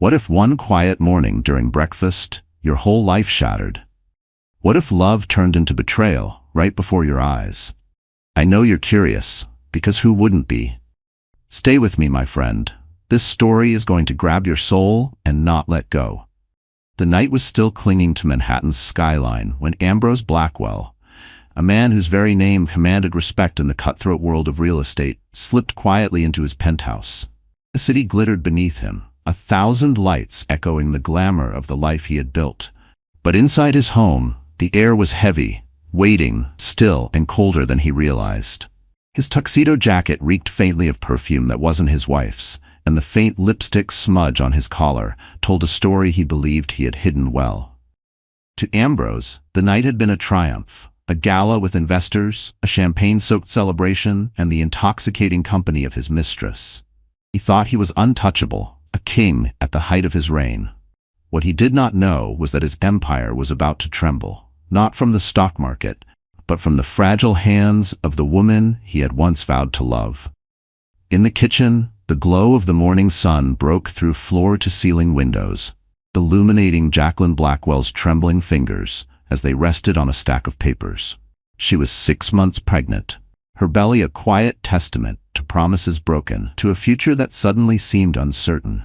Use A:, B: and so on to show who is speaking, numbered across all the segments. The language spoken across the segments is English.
A: What if one quiet morning during breakfast, your whole life shattered? What if love turned into betrayal right before your eyes? I know you're curious, because who wouldn't be? Stay with me, my friend. This story is going to grab your soul and not let go. The night was still clinging to Manhattan's skyline when Ambrose Blackwell, a man whose very name commanded respect in the cutthroat world of real estate, slipped quietly into his penthouse. The city glittered beneath him, 1,000 lights echoing the glamour of the life he had built. But inside his home, the air was heavy, waiting, still, and colder than he realized. His tuxedo jacket reeked faintly of perfume that wasn't his wife's, and the faint lipstick smudge on his collar told a story he believed he had hidden well. To Ambrose, the night had been a triumph, a gala with investors, a champagne-soaked celebration, and the intoxicating company of his mistress. He thought he was untouchable, a king at the height of his reign. What he did not know was that his empire was about to tremble, not from the stock market, but from the fragile hands of the woman he had once vowed to love. In the kitchen, the glow of the morning sun broke through floor-to-ceiling windows, illuminating Jacqueline Blackwell's trembling fingers as they rested on a stack of papers. She was 6 months pregnant, her belly a quiet testament to promises broken, to a future that suddenly seemed uncertain.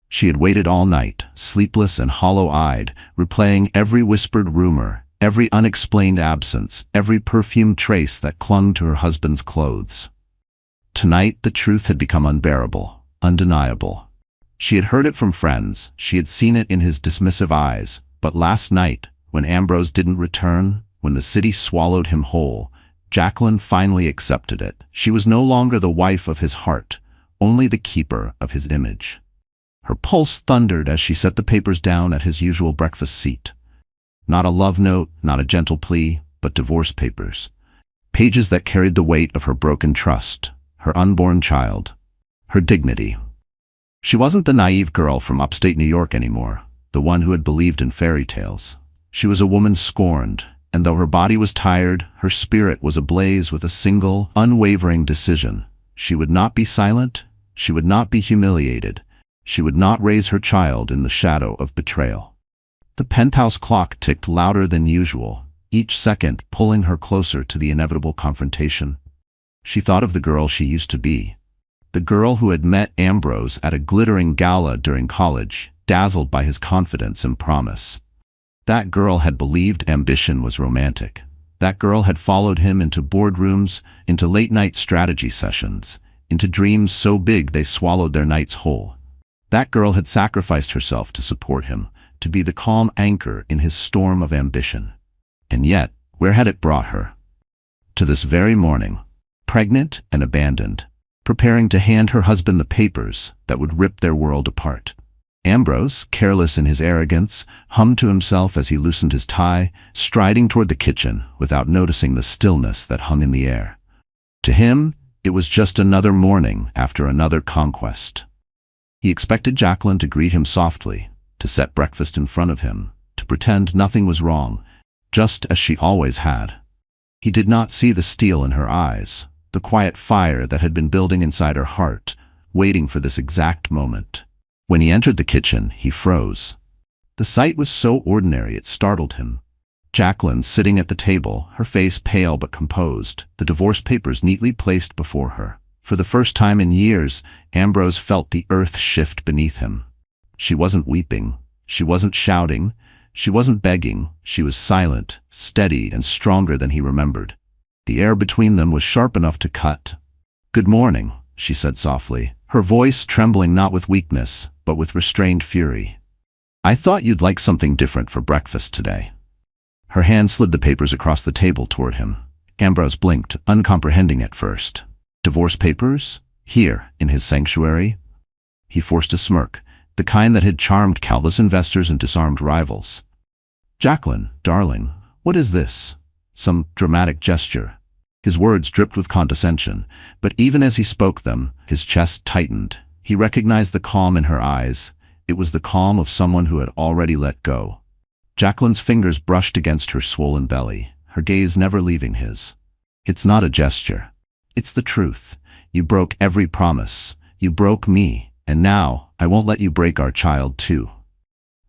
A: She had waited all night, sleepless and hollow-eyed, replaying every whispered rumor, every unexplained absence, every perfumed trace that clung to her husband's clothes. Tonight, the truth had become unbearable, undeniable. She had heard it from friends, she had seen it in his dismissive eyes, but last night, when Ambrose didn't return, when the city swallowed him whole, Jacqueline finally accepted it. She was no longer the wife of his heart, only the keeper of his image. Her pulse thundered as she set the papers down at his usual breakfast seat. Not a love note, not a gentle plea, but divorce papers. Pages that carried the weight of her broken trust, her unborn child, her dignity. She wasn't the naive girl from upstate New York anymore, the one who had believed in fairy tales. She was a woman scorned, and though her body was tired, her spirit was ablaze with a single, unwavering decision. She would not be silent, she would not be humiliated, she would not raise her child in the shadow of betrayal. The penthouse clock ticked louder than usual, each second pulling her closer to the inevitable confrontation. She thought of the girl she used to be, the girl who had met Ambrose at a glittering gala during college, dazzled by his confidence and promise. That girl had believed ambition was romantic. That girl had followed him into boardrooms, into late-night strategy sessions, into dreams so big they swallowed their nights whole. That girl had sacrificed herself to support him, to be the calm anchor in his storm of ambition. And yet, where had it brought her? To this very morning, pregnant and abandoned, preparing to hand her husband the papers that would rip their world apart. Ambrose, careless in his arrogance, hummed to himself as he loosened his tie, striding toward the kitchen without noticing the stillness that hung in the air. To him, it was just another morning after another conquest. He expected Jacqueline to greet him softly, to set breakfast in front of him, to pretend nothing was wrong, just as she always had. He did not see the steel in her eyes, the quiet fire that had been building inside her heart, waiting for this exact moment. When he entered the kitchen, he froze. The sight was so ordinary it startled him. Jacqueline sitting at the table, her face pale but composed, the divorce papers neatly placed before her. For the first time in years, Ambrose felt the earth shift beneath him. She wasn't weeping, she wasn't shouting, she wasn't begging, she was silent, steady, and stronger than he remembered. The air between them was sharp enough to cut. "Good morning," she said softly, her voice trembling not with weakness, but with restrained fury. "I thought you'd like something different for breakfast today." Her hand slid the papers across the table toward him. Ambrose blinked, uncomprehending at first. Divorce papers? Here, in his sanctuary? He forced a smirk, the kind that had charmed countless investors and disarmed rivals. "Jacqueline, darling, what is this? Some dramatic gesture?" His words dripped with condescension, but even as he spoke them, his chest tightened. He recognized the calm in her eyes. It was the calm of someone who had already let go. Jacqueline's fingers brushed against her swollen belly, her gaze never leaving his. "It's not a gesture. It's the truth. You broke every promise. You broke me, and now, I won't let you break our child too."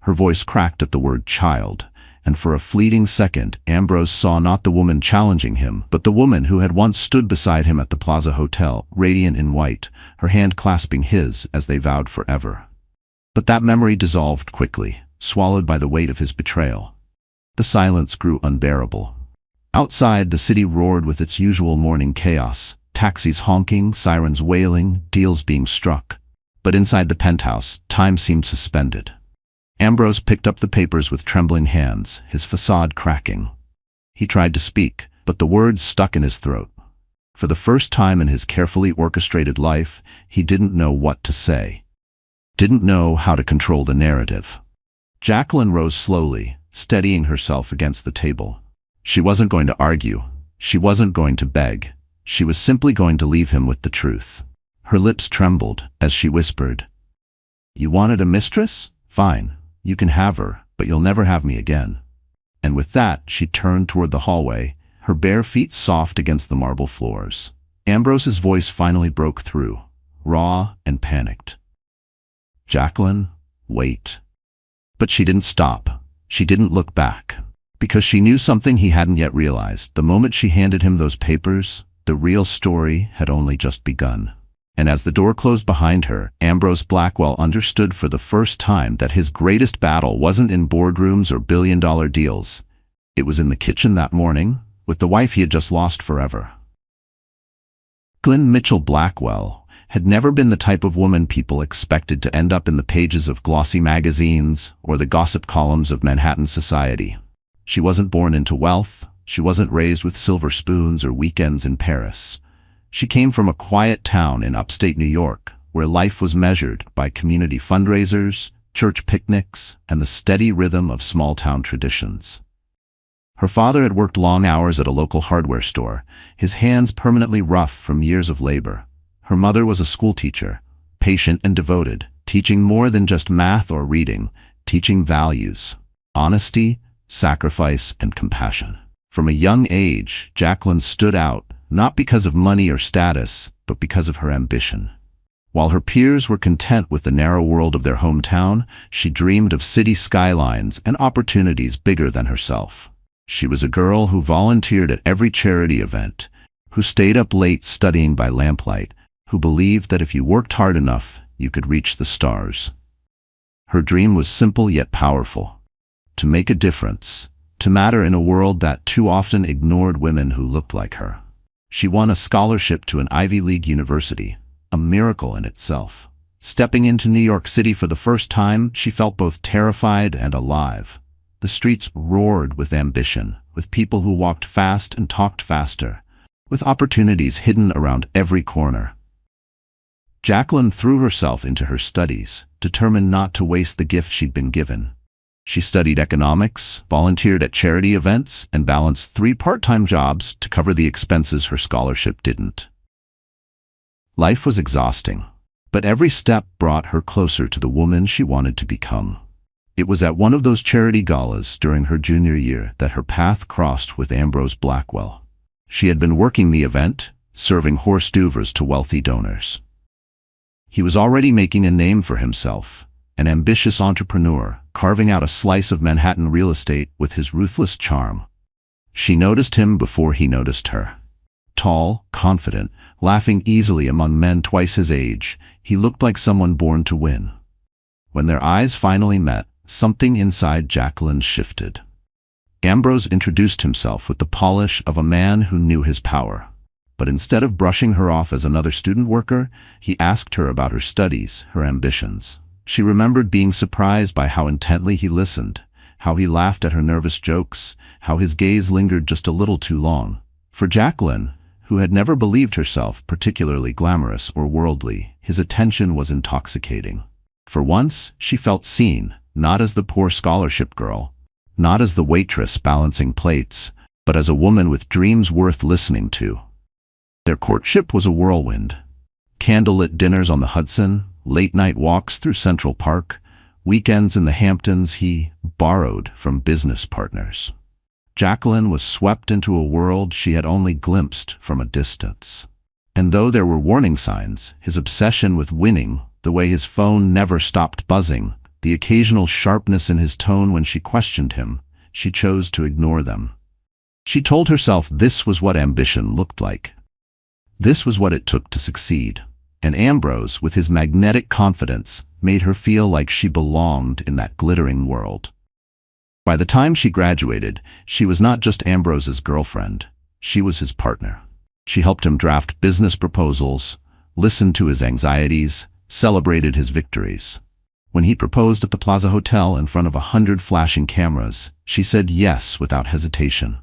A: Her voice cracked at the word child, and for a fleeting second Ambrose saw not the woman challenging him, but the woman who had once stood beside him at the Plaza Hotel, radiant in white, her hand clasping his as they vowed forever. But that memory dissolved quickly, swallowed by the weight of his betrayal. The silence grew unbearable. Outside, the city roared with its usual morning chaos, taxis honking, sirens wailing, deals being struck. But inside the penthouse, time seemed suspended. Ambrose picked up the papers with trembling hands, his facade cracking. He tried to speak, but the words stuck in his throat. For the first time in his carefully orchestrated life, he didn't know what to say. Didn't know how to control the narrative. Jacqueline rose slowly, steadying herself against the table. She wasn't going to argue. She wasn't going to beg. She was simply going to leave him with the truth. Her lips trembled as she whispered, "You wanted a mistress? Fine. You can have her, but you'll never have me again." And with that, she turned toward the hallway, her bare feet soft against the marble floors. Ambrose's voice finally broke through, raw and panicked. "Jacqueline, wait." But she didn't stop. She didn't look back. Because she knew something he hadn't yet realized. The moment she handed him those papers, the real story had only just begun. And as the door closed behind her, Ambrose Blackwell understood for the first time that his greatest battle wasn't in boardrooms or billion-dollar deals. It was in the kitchen that morning, with the wife he had just lost forever. Glenn Mitchell Blackwell had never been the type of woman people expected to end up in the pages of glossy magazines or the gossip columns of Manhattan society. She wasn't born into wealth. She wasn't raised with silver spoons or weekends in Paris. She came from a quiet town in upstate New York, where life was measured by community fundraisers, church picnics, and the steady rhythm of small-town traditions. Her father had worked long hours at a local hardware store, his hands permanently rough from years of labor. Her mother was a schoolteacher, patient and devoted, teaching more than just math or reading, teaching values, honesty, sacrifice, and compassion. From a young age, Jacqueline stood out, not because of money or status, but because of her ambition. While her peers were content with the narrow world of their hometown, she dreamed of city skylines and opportunities bigger than herself. She was a girl who volunteered at every charity event, who stayed up late studying by lamplight, who believed that if you worked hard enough, you could reach the stars. Her dream was simple yet powerful: to make a difference, to matter in a world that too often ignored women who looked like her. She won a scholarship to an Ivy League university, a miracle in itself. Stepping into New York City for the first time, she felt both terrified and alive. The streets roared with ambition, with people who walked fast and talked faster, with opportunities hidden around every corner. Jacqueline threw herself into her studies, determined not to waste the gift she'd been given. She studied economics, volunteered at charity events, and balanced 3 part-time jobs to cover the expenses her scholarship didn't. Life was exhausting, but every step brought her closer to the woman she wanted to become. It was at one of those charity galas during her junior year that her path crossed with Ambrose Blackwell. She had been working the event, serving hors d'oeuvres to wealthy donors. He was already making a name for himself, an ambitious entrepreneur, carving out a slice of Manhattan real estate with his ruthless charm. She noticed him before he noticed her. Tall, confident, laughing easily among men twice his age, he looked like someone born to win. When their eyes finally met, something inside Jacqueline shifted. Ambrose introduced himself with the polish of a man who knew his power. But instead of brushing her off as another student worker, he asked her about her studies, her ambitions. She remembered being surprised by how intently he listened, how he laughed at her nervous jokes, how his gaze lingered just a little too long. For Jacqueline, who had never believed herself particularly glamorous or worldly, his attention was intoxicating. For once, she felt seen, not as the poor scholarship girl, not as the waitress balancing plates, but as a woman with dreams worth listening to. Their courtship was a whirlwind. Candlelit dinners on the Hudson, late-night walks through Central Park, weekends in the Hamptons he borrowed from business partners. Jacqueline was swept into a world she had only glimpsed from a distance. And though there were warning signs, his obsession with winning the way his phone never stopped buzzing, the occasional sharpness in his tone when she questioned him. She chose to ignore them. She told herself this was what ambition looked like. This was what it took to succeed. And Ambrose, with his magnetic confidence, made her feel like she belonged in that glittering world. By the time she graduated, she was not just Ambrose's girlfriend. She was his partner. She helped him draft business proposals, listened to his anxieties, celebrated his victories. When he proposed at the Plaza Hotel in front of 100 flashing cameras, she said yes without hesitation.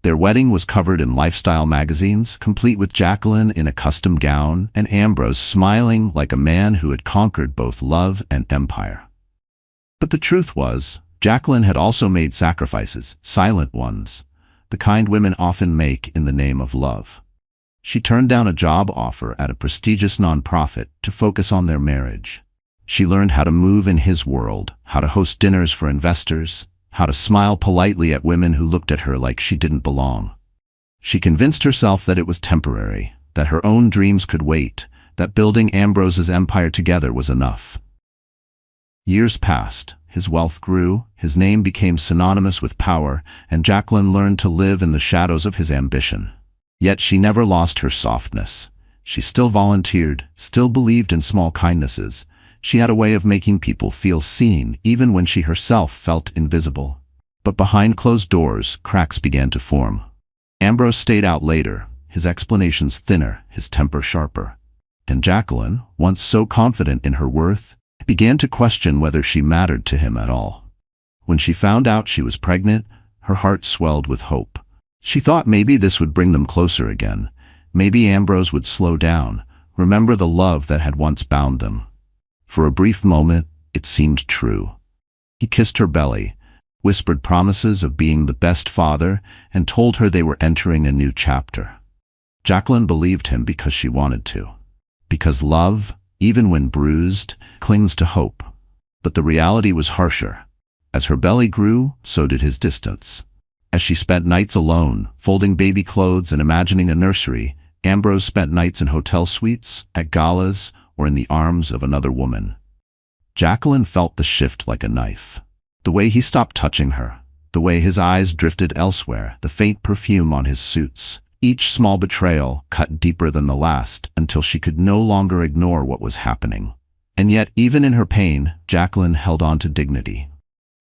A: Their wedding was covered in lifestyle magazines, complete with Jacqueline in a custom gown and Ambrose smiling like a man who had conquered both love and empire. But the truth was, Jacqueline had also made sacrifices, silent ones, the kind women often make in the name of love. She turned down a job offer at a prestigious nonprofit to focus on their marriage. She learned how to move in his world, how to host dinners for investors, how to smile politely at women who looked at her like she didn't belong. She convinced herself that it was temporary, that her own dreams could wait, that building Ambrose's empire together was enough. Years passed, his wealth grew, his name became synonymous with power, and Jacqueline learned to live in the shadows of his ambition. Yet she never lost her softness. She still volunteered, still believed in small kindnesses. She had a way of making people feel seen, even when she herself felt invisible. But behind closed doors, cracks began to form. Ambrose stayed out later, his explanations thinner, his temper sharper. And Jacqueline, once so confident in her worth, began to question whether she mattered to him at all. When she found out she was pregnant, her heart swelled with hope. She thought maybe this would bring them closer again. Maybe Ambrose would slow down, remember the love that had once bound them. For a brief moment, it seemed true. He kissed her belly, whispered promises of being the best father, and told her they were entering a new chapter. Jacqueline believed him because she wanted to. Because love, even when bruised, clings to hope. But the reality was harsher. As her belly grew, so did his distance. As she spent nights alone, folding baby clothes and imagining a nursery, Ambrose spent nights in hotel suites, at galas, or in the arms of another woman. Jacqueline felt the shift like a knife. The way he stopped touching her, the way his eyes drifted elsewhere, the faint perfume on his suits. Each small betrayal cut deeper than the last until she could no longer ignore what was happening. And yet, even in her pain, Jacqueline held on to dignity.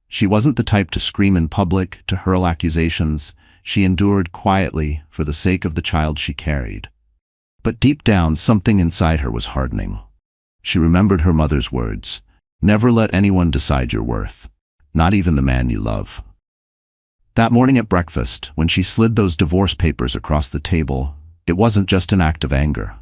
A: She wasn't the type to scream in public, to hurl accusations. She endured quietly for the sake of the child she carried. But deep down, something inside her was hardening. She remembered her mother's words, "Never let anyone decide your worth, not even the man you love." That morning at breakfast, when she slid those divorce papers across the table, it wasn't just an act of anger.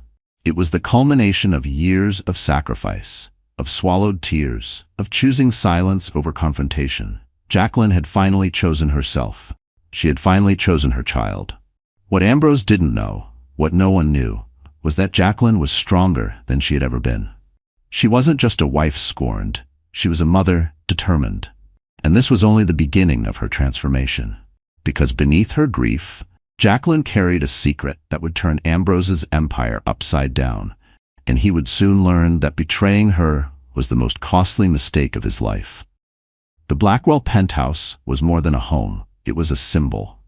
A: It was the culmination of years of sacrifice, of swallowed tears, of choosing silence over confrontation. Jacqueline had finally chosen herself. She had finally chosen her child. What Ambrose didn't know, what no one knew, was that Jacqueline was stronger than she had ever been. She wasn't just a wife scorned, she was a mother determined. And this was only the beginning of her transformation. Because beneath her grief, Jacqueline carried a secret that would turn Ambrose's empire upside down, and he would soon learn that betraying her was the most costly mistake of his life. The Blackwell penthouse was more than a home, it was a symbol.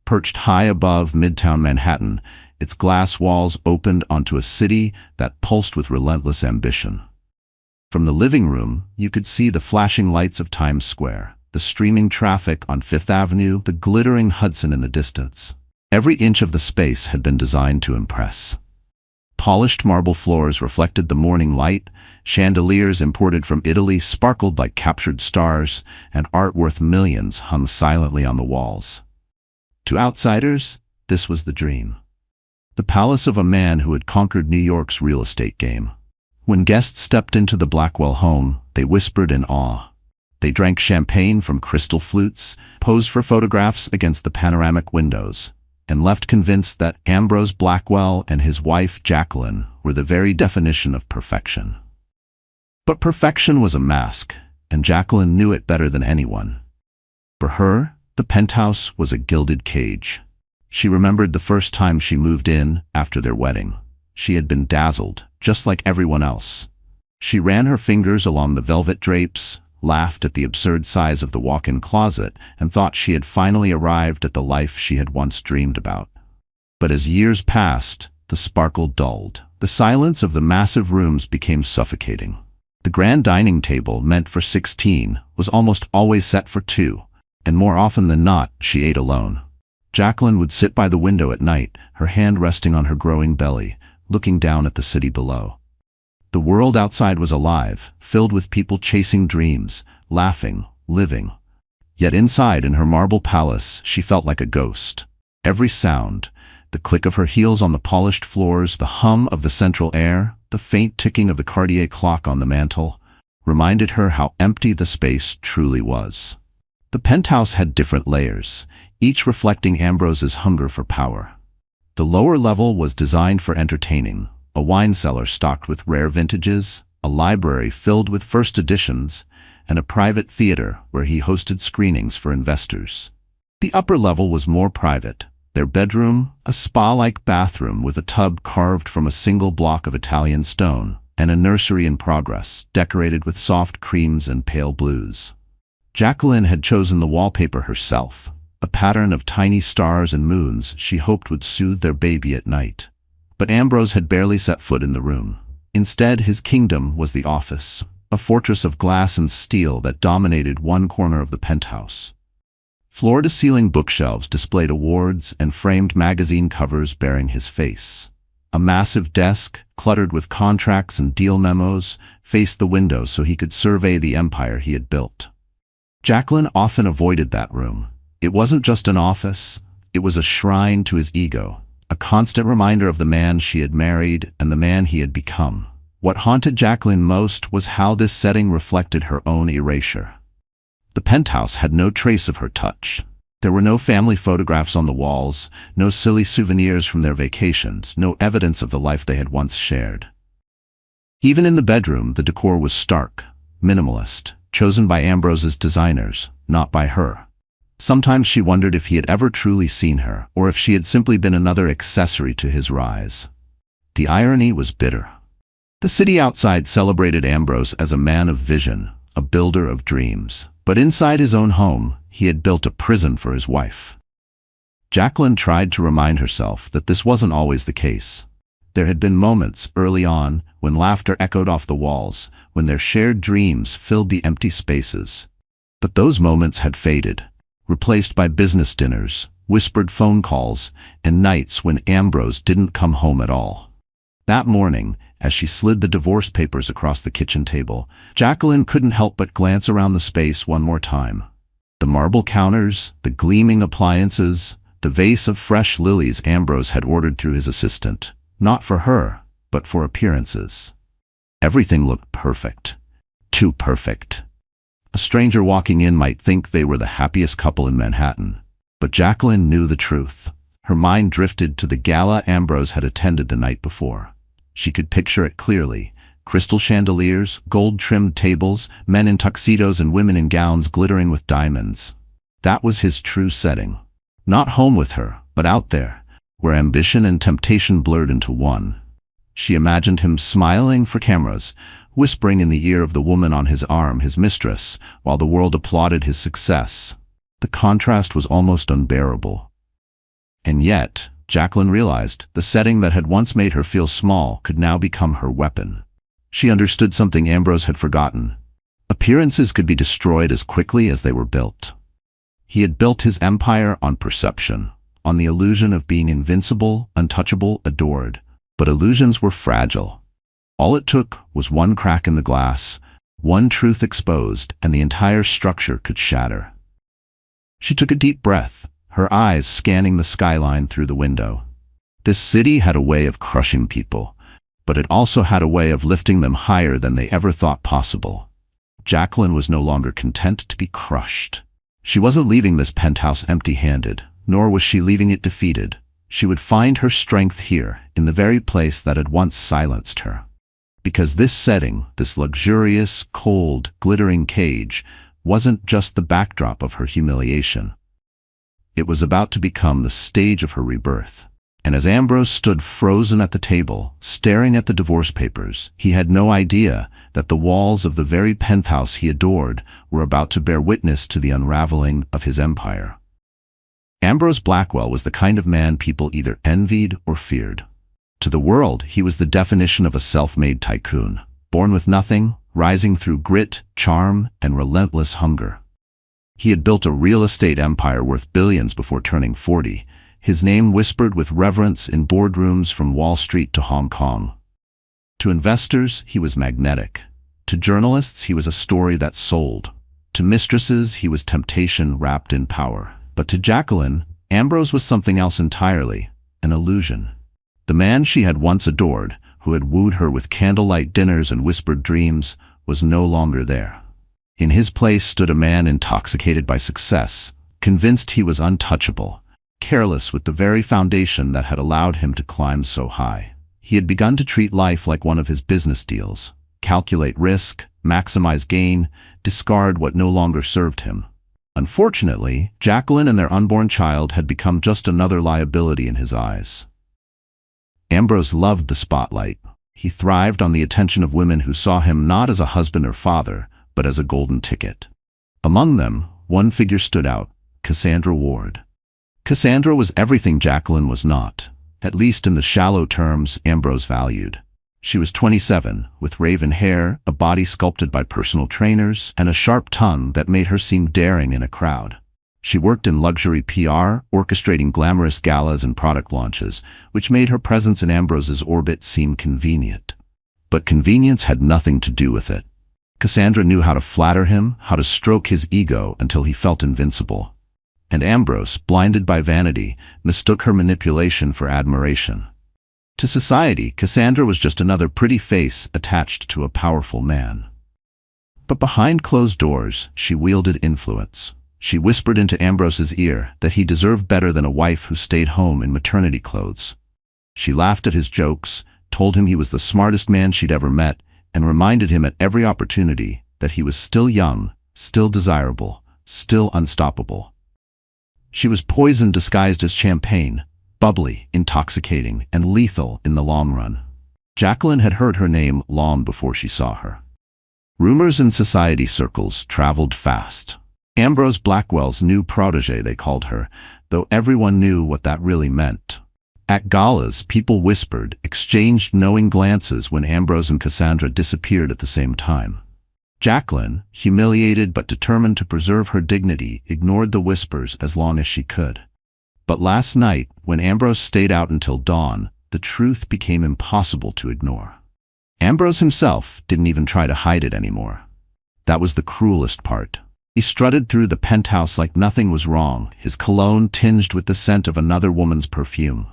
A: Perched high above Midtown Manhattan, its glass walls opened onto a city that pulsed with relentless ambition. From the living room, you could see the flashing lights of Times Square, the streaming traffic on Fifth Avenue, the glittering Hudson in the distance. Every inch of the space had been designed to impress. Polished marble floors reflected the morning light, chandeliers imported from Italy sparkled like captured stars, and art worth millions hung silently on the walls. To outsiders, this was the dream. The palace of a man who had conquered New York's real estate game. When guests stepped into the Blackwell home, they whispered in awe. They drank champagne from crystal flutes, posed for photographs against the panoramic windows, and left convinced that Ambrose Blackwell and his wife Jacqueline were the very definition of perfection. But perfection was a mask, and Jacqueline knew it better than anyone. For her, the penthouse was a gilded cage. She remembered the first time she moved in after their wedding. She had been dazzled, just like everyone else. She ran her fingers along the velvet drapes, laughed at the absurd size of the walk-in closet, and thought she had finally arrived at the life she had once dreamed about. But as years passed, the sparkle dulled. The silence of the massive rooms became suffocating. The grand dining table, meant for 16, was almost always set for 2, and more often than not, she ate alone. Jacqueline would sit by the window at night, her hand resting on her growing belly, looking down at the city below. The world outside was alive, filled with people chasing dreams, laughing, living. Yet inside, in her marble palace, she felt like a ghost. Every sound, the click of her heels on the polished floors, the hum of the central air, the faint ticking of the Cartier clock on the mantel, reminded her how empty the space truly was. The penthouse had different layers, each reflecting Ambrose's hunger for power. The lower level was designed for entertaining, a wine cellar stocked with rare vintages, a library filled with first editions, and a private theater where he hosted screenings for investors. The upper level was more private, their bedroom, a spa-like bathroom with a tub carved from a single block of Italian stone, and a nursery in progress, decorated with soft creams and pale blues. Jacqueline had chosen the wallpaper herself, a pattern of tiny stars and moons she hoped would soothe their baby at night. But Ambrose had barely set foot in the room. Instead, his kingdom was the office, a fortress of glass and steel that dominated one corner of the penthouse. Floor-to-ceiling bookshelves displayed awards and framed magazine covers bearing his face. A massive desk, cluttered with contracts and deal memos, faced the window so he could survey the empire he had built. Jacqueline often avoided that room. It wasn't just an office, it was a shrine to his ego, a constant reminder of the man she had married and the man he had become. What haunted Jacqueline most was how this setting reflected her own erasure. The penthouse had no trace of her touch. There were no family photographs on the walls, no silly souvenirs from their vacations, no evidence of the life they had once shared. Even in the bedroom, the decor was stark, minimalist, chosen by Ambrose's designers, not by her. Sometimes she wondered if he had ever truly seen her, or if she had simply been another accessory to his rise. The irony was bitter. The city outside celebrated Ambrose as a man of vision, a builder of dreams. But inside his own home, he had built a prison for his wife. Jacqueline tried to remind herself that this wasn't always the case. There had been moments early on when laughter echoed off the walls, when their shared dreams filled the empty spaces. But those moments had faded, replaced by business dinners, whispered phone calls, and nights when Ambrose didn't come home at all. That morning, as she slid the divorce papers across the kitchen table, Jacqueline couldn't help but glance around the space one more time. The marble counters, the gleaming appliances, the vase of fresh lilies Ambrose had ordered through his assistant, not for her, but for appearances. Everything looked perfect. Too perfect. A stranger walking in might think they were the happiest couple in Manhattan, but Jacqueline knew the truth. Her mind drifted to the gala Ambrose had attended the night before. She could picture it clearly. Crystal chandeliers, gold-trimmed tables, men in tuxedos and women in gowns glittering with diamonds. That was his true setting. Not home with her, but out there, where ambition and temptation blurred into one. She imagined him smiling for cameras, whispering in the ear of the woman on his arm, his mistress, while the world applauded his success. The contrast was almost unbearable. And yet, Jacqueline realized the setting that had once made her feel small could now become her weapon. She understood something Ambrose had forgotten. Appearances could be destroyed as quickly as they were built. He had built his empire on perception, on the illusion of being invincible, untouchable, adored. But illusions were fragile. All it took was one crack in the glass, one truth exposed, and the entire structure could shatter. She took a deep breath, her eyes scanning the skyline through the window. This city had a way of crushing people, but it also had a way of lifting them higher than they ever thought possible. Jacqueline was no longer content to be crushed. She wasn't leaving this penthouse empty-handed, nor was she leaving it defeated. She would find her strength here, in the very place that had once silenced her. Because this setting, this luxurious, cold, glittering cage, wasn't just the backdrop of her humiliation. It was about to become the stage of her rebirth. And as Ambrose stood frozen at the table, staring at the divorce papers, he had no idea that the walls of the very penthouse he adored were about to bear witness to the unraveling of his empire. Ambrose Blackwell was the kind of man people either envied or feared. To the world, he was the definition of a self-made tycoon, born with nothing, rising through grit, charm, and relentless hunger. He had built a real estate empire worth billions before turning 40, his name whispered with reverence in boardrooms from Wall Street to Hong Kong. To investors, he was magnetic. To journalists, he was a story that sold. To mistresses, he was temptation wrapped in power. But to Jacqueline, Ambrose was something else entirely, an illusion. The man she had once adored, who had wooed her with candlelight dinners and whispered dreams, was no longer there. In his place stood a man intoxicated by success, convinced he was untouchable, careless with the very foundation that had allowed him to climb so high. He had begun to treat life like one of his business deals, calculate risk, maximize gain, discard what no longer served him. Unfortunately, Jacqueline and their unborn child had become just another liability in his eyes. Ambrose loved the spotlight. He thrived on the attention of women who saw him not as a husband or father, but as a golden ticket. Among them, one figure stood out, Cassandra Ward. Cassandra was everything Jacqueline was not, at least in the shallow terms Ambrose valued. She was 27, with raven hair, a body sculpted by personal trainers, and a sharp tongue that made her seem daring in a crowd. She worked in luxury PR, orchestrating glamorous galas and product launches, which made her presence in Ambrose's orbit seem convenient. But convenience had nothing to do with it. Cassandra knew how to flatter him, how to stroke his ego until he felt invincible. And Ambrose, blinded by vanity, mistook her manipulation for admiration. To society, Cassandra was just another pretty face attached to a powerful man. But behind closed doors, she wielded influence. She whispered into Ambrose's ear that he deserved better than a wife who stayed home in maternity clothes. She laughed at his jokes, told him he was the smartest man she'd ever met, and reminded him at every opportunity that he was still young, still desirable, still unstoppable. She was poison disguised as champagne, bubbly, intoxicating, and lethal in the long run. Jacqueline had heard her name long before she saw her. Rumors in society circles traveled fast. Ambrose Blackwell's new protégé, they called her, though everyone knew what that really meant. At galas, people whispered, exchanged knowing glances when Ambrose and Cassandra disappeared at the same time. Jacqueline, humiliated but determined to preserve her dignity, ignored the whispers as long as she could. But last night, when Ambrose stayed out until dawn, the truth became impossible to ignore. Ambrose himself didn't even try to hide it anymore. That was the cruelest part. He strutted through the penthouse like nothing was wrong, his cologne tinged with the scent of another woman's perfume.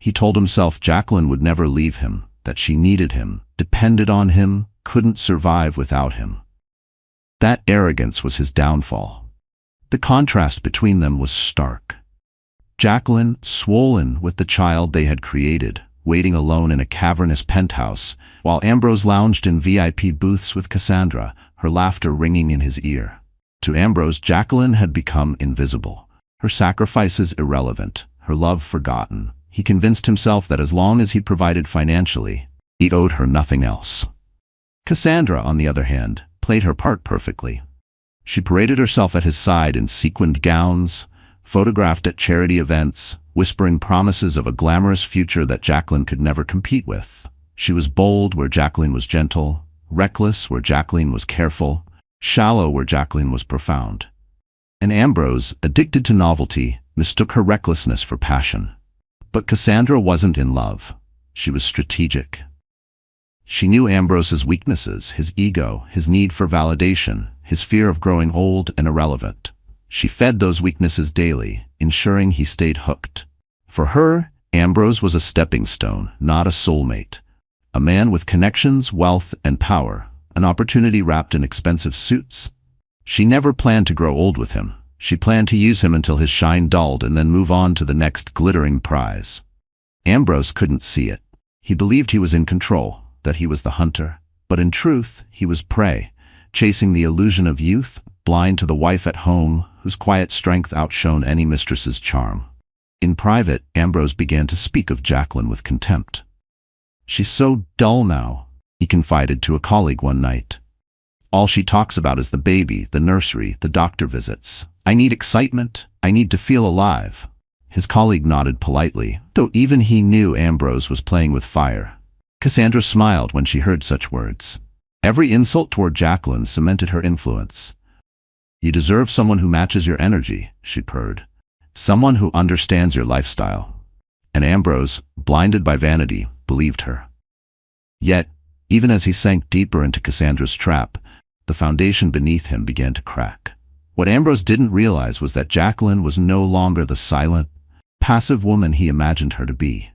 A: He told himself Jacqueline would never leave him, that she needed him, depended on him, couldn't survive without him. That arrogance was his downfall. The contrast between them was stark. Jacqueline, swollen with the child they had created, waiting alone in a cavernous penthouse, while Ambrose lounged in VIP booths with Cassandra, her laughter ringing in his ear. To Ambrose, Jacqueline had become invisible, her sacrifices irrelevant, her love forgotten. He convinced himself that as long as he provided financially, he owed her nothing else. Cassandra, on the other hand, played her part perfectly. She paraded herself at his side in sequined gowns, photographed at charity events, whispering promises of a glamorous future that Jacqueline could never compete with. She was bold where Jacqueline was gentle, reckless where Jacqueline was careful, shallow where Jacqueline was profound. And Ambrose, addicted to novelty, mistook her recklessness for passion. But Cassandra wasn't in love. She was strategic. She knew Ambrose's weaknesses, his ego, his need for validation, his fear of growing old and irrelevant. She fed those weaknesses daily, ensuring he stayed hooked. For her, Ambrose was a stepping stone, not a soulmate. A man with connections, wealth, and power, an opportunity wrapped in expensive suits. She never planned to grow old with him. She planned to use him until his shine dulled and then move on to the next glittering prize. Ambrose couldn't see it. He believed he was in control, that he was the hunter, but in truth, he was prey, chasing the illusion of youth, blind to the wife at home, whose quiet strength outshone any mistress's charm. In private, Ambrose began to speak of Jacqueline with contempt. "She's so dull now," he confided to a colleague one night. "All she talks about is the baby, the nursery, the doctor visits. I need excitement. I need to feel alive." His colleague nodded politely, though even he knew Ambrose was playing with fire. Cassandra smiled when she heard such words. Every insult toward Jacqueline cemented her influence. "You deserve someone who matches your energy," she purred. "Someone who understands your lifestyle." And Ambrose, blinded by vanity, believed her. Yet, even as he sank deeper into Cassandra's trap, the foundation beneath him began to crack. What Ambrose didn't realize was that Jacqueline was no longer the silent, passive woman he imagined her to be.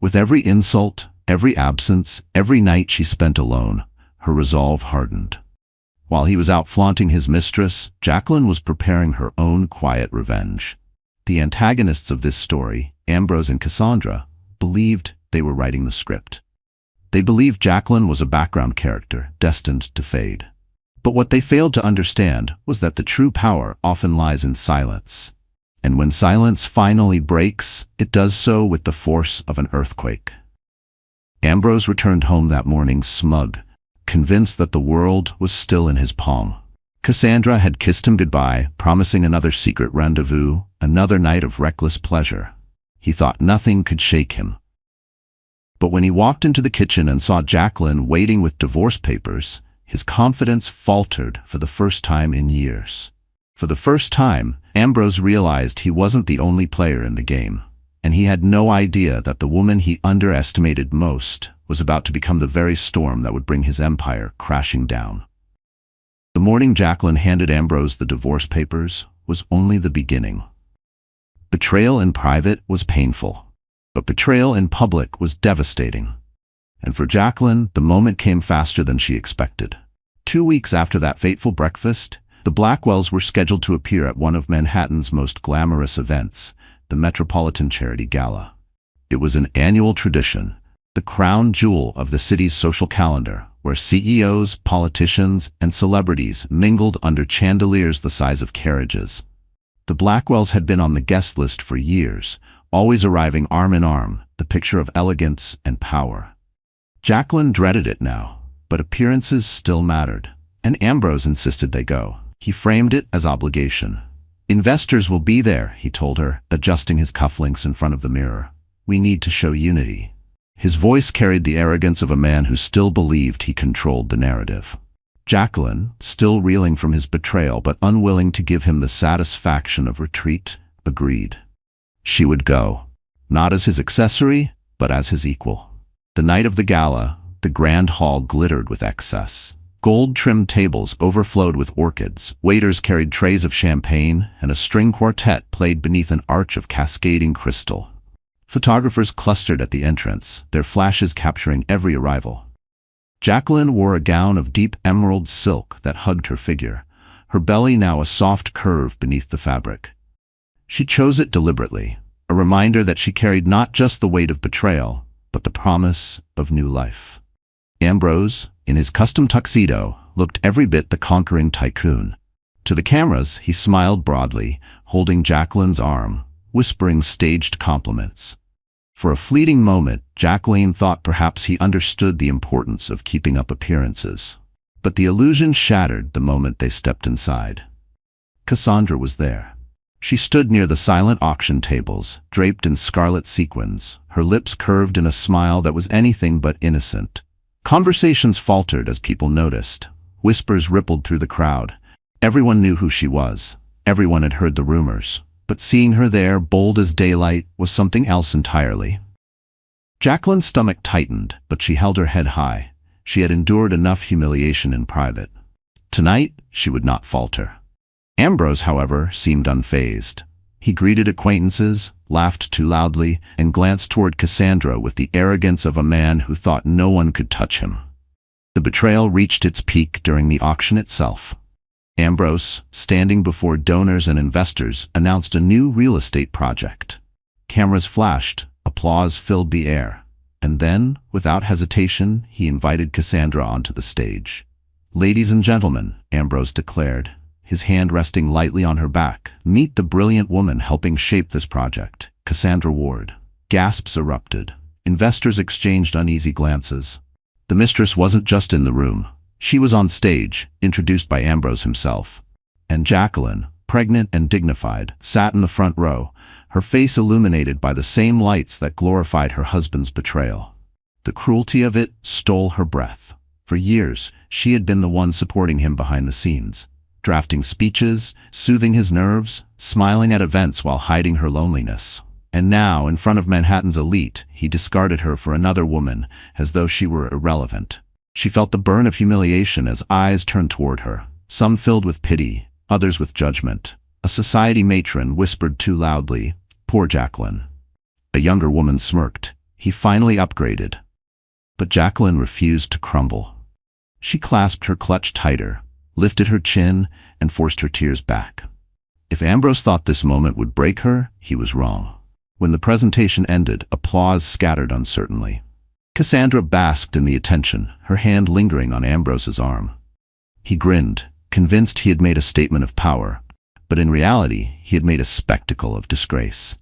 A: With every insult, every absence, every night she spent alone, her resolve hardened. While he was out flaunting his mistress, Jacqueline was preparing her own quiet revenge. The antagonists of this story, Ambrose and Cassandra, believed they were writing the script. They believed Jacqueline was a background character, destined to fade. But what they failed to understand was that the true power often lies in silence. And when silence finally breaks, it does so with the force of an earthquake. Ambrose returned home that morning smug, convinced that the world was still in his palm. Cassandra had kissed him goodbye, promising another secret rendezvous, another night of reckless pleasure. He thought nothing could shake him. But when he walked into the kitchen and saw Jacqueline waiting with divorce papers, his confidence faltered for the first time in years. For the first time, Ambrose realized he wasn't the only player in the game, and he had no idea that the woman he underestimated most was about to become the very storm that would bring his empire crashing down. The morning Jacqueline handed Ambrose the divorce papers was only the beginning. Betrayal in private was painful, but betrayal in public was devastating. And for Jacqueline, the moment came faster than she expected. 2 weeks after that fateful breakfast, the Blackwells were scheduled to appear at one of Manhattan's most glamorous events, the Metropolitan Charity Gala. It was an annual tradition, the crown jewel of the city's social calendar, where CEOs, politicians, and celebrities mingled under chandeliers the size of carriages. The Blackwells had been on the guest list for years, always arriving arm in arm, the picture of elegance and power. Jacqueline dreaded it now, but appearances still mattered, and Ambrose insisted they go. He framed it as obligation. "Investors will be there," he told her, adjusting his cufflinks in front of the mirror. "We need to show unity." His voice carried the arrogance of a man who still believed he controlled the narrative. Jacqueline, still reeling from his betrayal but unwilling to give him the satisfaction of retreat, agreed. She would go, not as his accessory, but as his equal. The night of the gala, the grand hall glittered with excess. Gold-trimmed tables overflowed with orchids, waiters carried trays of champagne, and a string quartet played beneath an arch of cascading crystal. Photographers clustered at the entrance, their flashes capturing every arrival. Jacqueline wore a gown of deep emerald silk that hugged her figure, her belly now a soft curve beneath the fabric. She chose it deliberately, a reminder that she carried not just the weight of betrayal, but the promise of new life. Ambrose, in his custom tuxedo, looked every bit the conquering tycoon. To the cameras, he smiled broadly, holding Jacqueline's arm, whispering staged compliments. For a fleeting moment, Jacqueline thought perhaps he understood the importance of keeping up appearances. But the illusion shattered the moment they stepped inside. Cassandra was there. She stood near the silent auction tables, draped in scarlet sequins, her lips curved in a smile that was anything but innocent. Conversations faltered as people noticed. Whispers rippled through the crowd. Everyone knew who she was. Everyone had heard the rumors. But seeing her there, bold as daylight, was something else entirely. Jacqueline's stomach tightened, but she held her head high. She had endured enough humiliation in private. Tonight, she would not falter. Ambrose, however, seemed unfazed. He greeted acquaintances, laughed too loudly, and glanced toward Cassandra with the arrogance of a man who thought no one could touch him. The betrayal reached its peak during the auction itself. Ambrose, standing before donors and investors, announced a new real estate project. Cameras flashed, applause filled the air, and then, without hesitation, he invited Cassandra onto the stage. "Ladies and gentlemen," Ambrose declared, his hand resting lightly on her back, "meet the brilliant woman helping shape this project, Cassandra Ward. Gasps erupted. Investors exchanged uneasy glances. The mistress wasn't just in the room. She was on stage, introduced by Ambrose himself. And Jacqueline, pregnant and dignified, sat in the front row, her face illuminated by the same lights that glorified her husband's betrayal. The cruelty of it stole her breath. For years, she had been the one supporting him behind the scenes, drafting speeches, soothing his nerves, smiling at events while hiding her loneliness. And now, in front of Manhattan's elite, he discarded her for another woman, as though she were irrelevant. She felt the burn of humiliation as eyes turned toward her, some filled with pity, others with judgment. A society matron whispered too loudly, "Poor Jacqueline." A younger woman smirked. He finally upgraded. But Jacqueline refused to crumble. She clasped her clutch tighter, lifted her chin, and forced her tears back. If Ambrose thought this moment would break her, he was wrong. When the presentation ended, applause scattered uncertainly. Cassandra basked in the attention, her hand lingering on Ambrose's arm. He grinned, convinced he had made a statement of power, but in reality, he had made a spectacle of disgrace.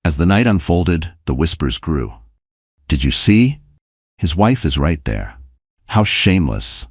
A: As the night unfolded, the whispers grew. "Did you see? His wife is right there. How shameless."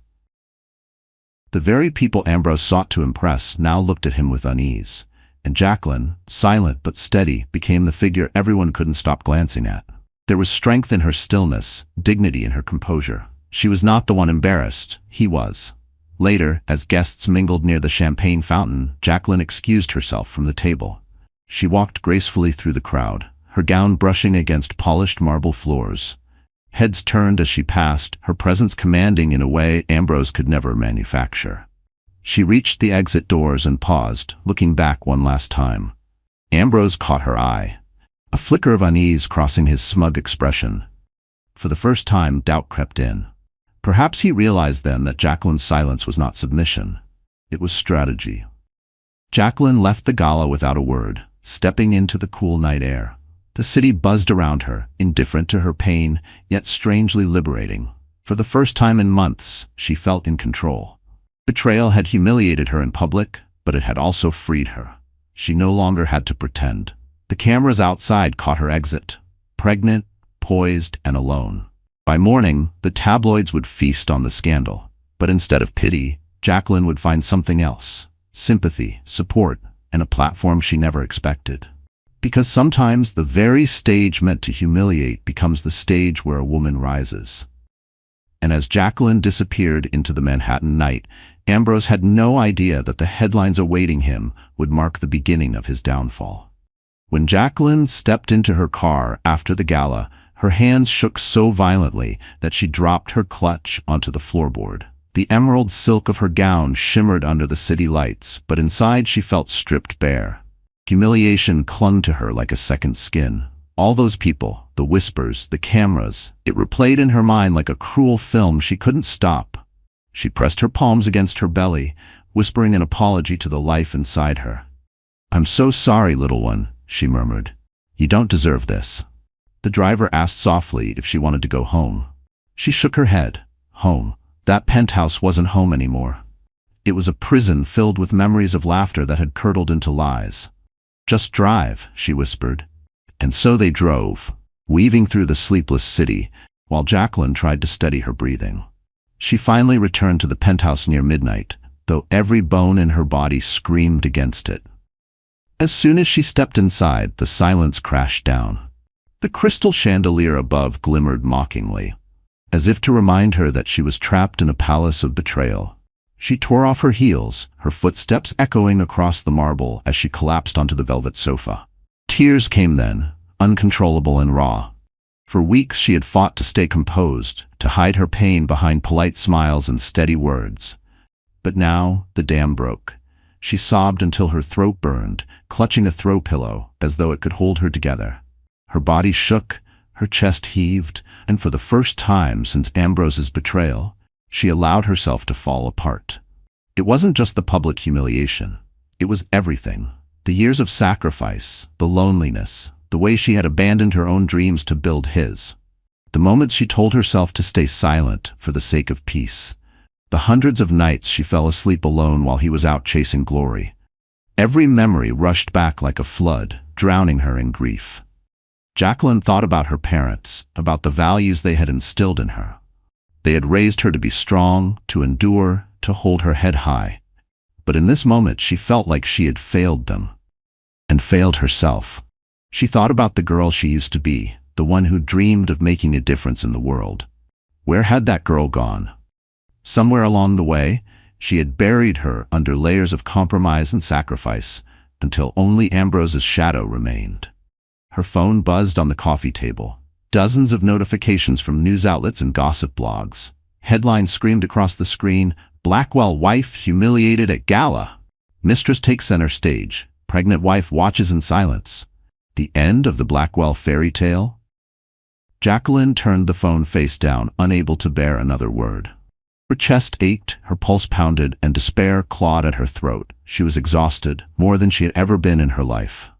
A: The very people Ambrose sought to impress now looked at him with unease, and Jacqueline, silent but steady, became the figure everyone couldn't stop glancing at. There was strength in her stillness, dignity in her composure. She was not the one embarrassed, he was. Later, as guests mingled near the champagne fountain, Jacqueline excused herself from the table. She walked gracefully through the crowd, her gown brushing against polished marble floors. Heads turned as she passed, her presence commanding in a way Ambrose could never manufacture. She reached the exit doors and paused, looking back one last time. Ambrose caught her eye, a flicker of unease crossing his smug expression. For the first time, doubt crept in. Perhaps he realized then that Jacqueline's silence was not submission. It was strategy. Jacqueline left the gala without a word, stepping into the cool night air. The city buzzed around her, indifferent to her pain, yet strangely liberating. For the first time in months, she felt in control. Betrayal had humiliated her in public, but it had also freed her. She no longer had to pretend. The cameras outside caught her exit, pregnant, poised, and alone. By morning, the tabloids would feast on the scandal. But instead of pity, Jacqueline would find something else: sympathy, support, and a platform she never expected. Because sometimes the very stage meant to humiliate becomes the stage where a woman rises. And as Jacqueline disappeared into the Manhattan night, Ambrose had no idea that the headlines awaiting him would mark the beginning of his downfall. When Jacqueline stepped into her car after the gala, her hands shook so violently that she dropped her clutch onto the floorboard. The emerald silk of her gown shimmered under the city lights, but inside she felt stripped bare. Humiliation clung to her like a second skin. All those people, the whispers, the cameras, it replayed in her mind like a cruel film she couldn't stop. She pressed her palms against her belly, whispering an apology to the life inside her. "I'm so sorry, little one," she murmured. "You don't deserve this." The driver asked softly if she wanted to go home. She shook her head. Home. That penthouse wasn't home anymore. It was a prison filled with memories of laughter that had curdled into lies. "Just drive," she whispered. And so they drove, weaving through the sleepless city, while Jacqueline tried to steady her breathing. She finally returned to the penthouse near midnight, though every bone in her body screamed against it. As soon as she stepped inside, the silence crashed down. The crystal chandelier above glimmered mockingly, as if to remind her that she was trapped in a palace of betrayal. She tore off her heels, her footsteps echoing across the marble as she collapsed onto the velvet sofa. Tears came then, uncontrollable and raw. For weeks she had fought to stay composed, to hide her pain behind polite smiles and steady words. But now the dam broke. She sobbed until her throat burned, clutching a throw pillow as though it could hold her together. Her body shook, her chest heaved, and for the first time since Ambrose's betrayal, she allowed herself to fall apart. It wasn't just the public humiliation. It was everything. The years of sacrifice, the loneliness, the way she had abandoned her own dreams to build his. The moments she told herself to stay silent for the sake of peace. The hundreds of nights she fell asleep alone while he was out chasing glory. Every memory rushed back like a flood, drowning her in grief. Jacqueline thought about her parents, about the values they had instilled in her. They had raised her to be strong, to endure, to hold her head high. But in this moment she felt like she had failed them. And failed herself. She thought about the girl she used to be, the one who dreamed of making a difference in the world. Where had that girl gone? Somewhere along the way, she had buried her under layers of compromise and sacrifice, until only Ambrose's shadow remained. Her phone buzzed on the coffee table. Dozens of notifications from news outlets and gossip blogs. Headlines screamed across the screen, "Blackwell wife humiliated at gala. Mistress takes center stage. Pregnant wife watches in silence." The end of the Blackwell fairy tale? Jacqueline turned the phone face down, unable to bear another word. Her chest ached, her pulse pounded, and despair clawed at her throat. She was exhausted, more than she had ever been in her life.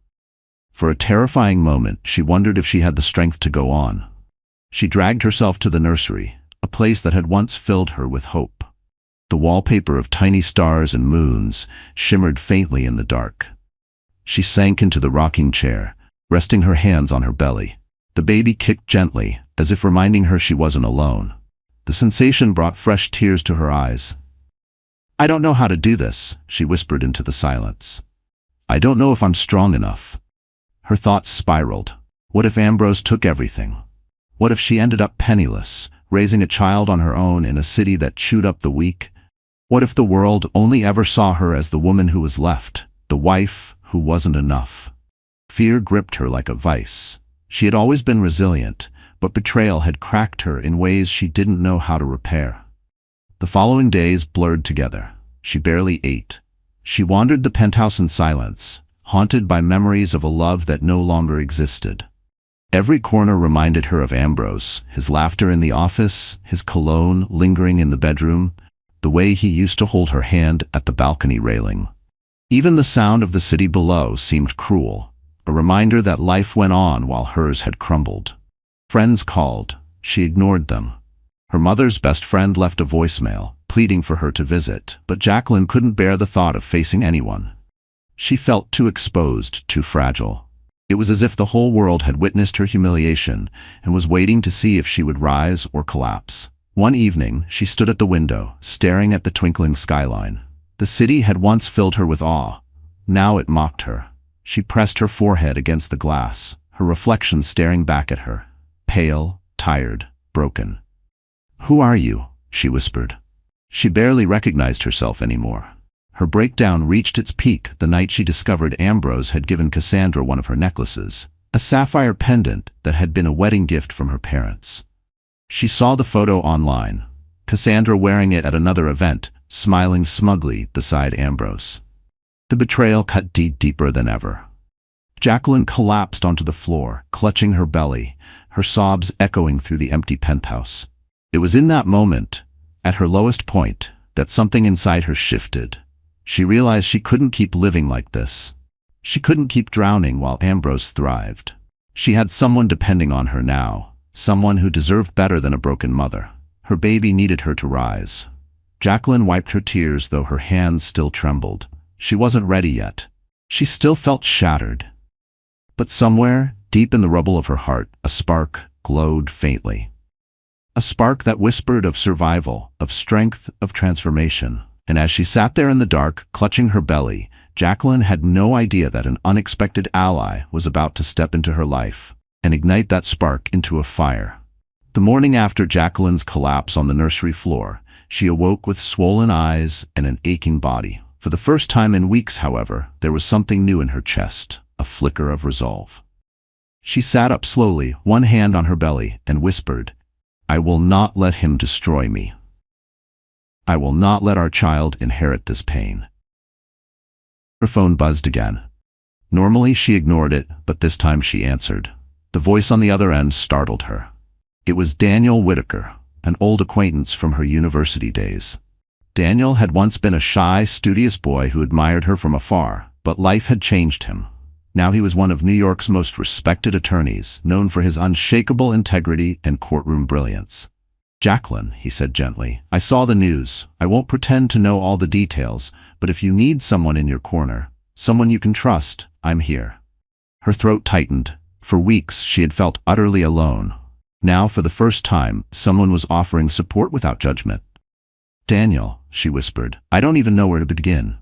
A: For a terrifying moment, she wondered if she had the strength to go on. She dragged herself to the nursery, a place that had once filled her with hope. The wallpaper of tiny stars and moons shimmered faintly in the dark. She sank into the rocking chair, resting her hands on her belly. The baby kicked gently, as if reminding her she wasn't alone. The sensation brought fresh tears to her eyes. "I don't know how to do this," she whispered into the silence. "I don't know if I'm strong enough." Her thoughts spiraled. What if Ambrose took everything? What if she ended up penniless, raising a child on her own in a city that chewed up the weak? What if the world only ever saw her as the woman who was left, the wife who wasn't enough? Fear gripped her like a vice. She had always been resilient, but betrayal had cracked her in ways she didn't know how to repair. The following days blurred together. She barely ate. She wandered the penthouse in silence, haunted by memories of a love that no longer existed. Every corner reminded her of Ambrose, his laughter in the office, his cologne lingering in the bedroom, the way he used to hold her hand at the balcony railing. Even the sound of the city below seemed cruel, a reminder that life went on while hers had crumbled. Friends called. She ignored them. Her mother's best friend left a voicemail, pleading for her to visit, but Jacqueline couldn't bear the thought of facing anyone. She felt too exposed, too fragile. It was as if the whole world had witnessed her humiliation and was waiting to see if she would rise or collapse. One evening, she stood at the window, staring at the twinkling skyline. The city had once filled her with awe. Now it mocked her. She pressed her forehead against the glass, her reflection staring back at her, pale, tired, broken. "Who are you?" she whispered. She barely recognized herself anymore. Her breakdown reached its peak the night she discovered Ambrose had given Cassandra one of her necklaces, a sapphire pendant that had been a wedding gift from her parents. She saw the photo online, Cassandra wearing it at another event, smiling smugly beside Ambrose. The betrayal cut deeper than ever. Jacqueline collapsed onto the floor, clutching her belly, her sobs echoing through the empty penthouse. It was in that moment, at her lowest point, that something inside her shifted. She realized she couldn't keep living like this. She couldn't keep drowning while Ambrose thrived. She had someone depending on her now, someone who deserved better than a broken mother. Her baby needed her to rise. Jacqueline wiped her tears, though her hands still trembled. She wasn't ready yet. She still felt shattered. But somewhere, deep in the rubble of her heart, a spark glowed faintly. A spark that whispered of survival, of strength, of transformation. And as she sat there in the dark, clutching her belly, Jacqueline had no idea that an unexpected ally was about to step into her life and ignite that spark into a fire. The morning after Jacqueline's collapse on the nursery floor, she awoke with swollen eyes and an aching body. For the first time in weeks, however, there was something new in her chest, a flicker of resolve. She sat up slowly, one hand on her belly, and whispered, "I will not let him destroy me. I will not let our child inherit this pain." Her phone buzzed again. Normally she ignored it, but this time she answered. The voice on the other end startled her. It was Daniel Whitaker, an old acquaintance from her university days. Daniel had once been a shy, studious boy who admired her from afar, but life had changed him. Now he was one of New York's most respected attorneys, known for his unshakable integrity and courtroom brilliance. "Jacqueline," he said gently, "I saw the news. I won't pretend to know all the details, but if you need someone in your corner, someone you can trust, I'm here." Her throat tightened. For weeks, she had felt utterly alone. Now, for the first time, someone was offering support without judgment. "Daniel," she whispered, "I don't even know where to begin."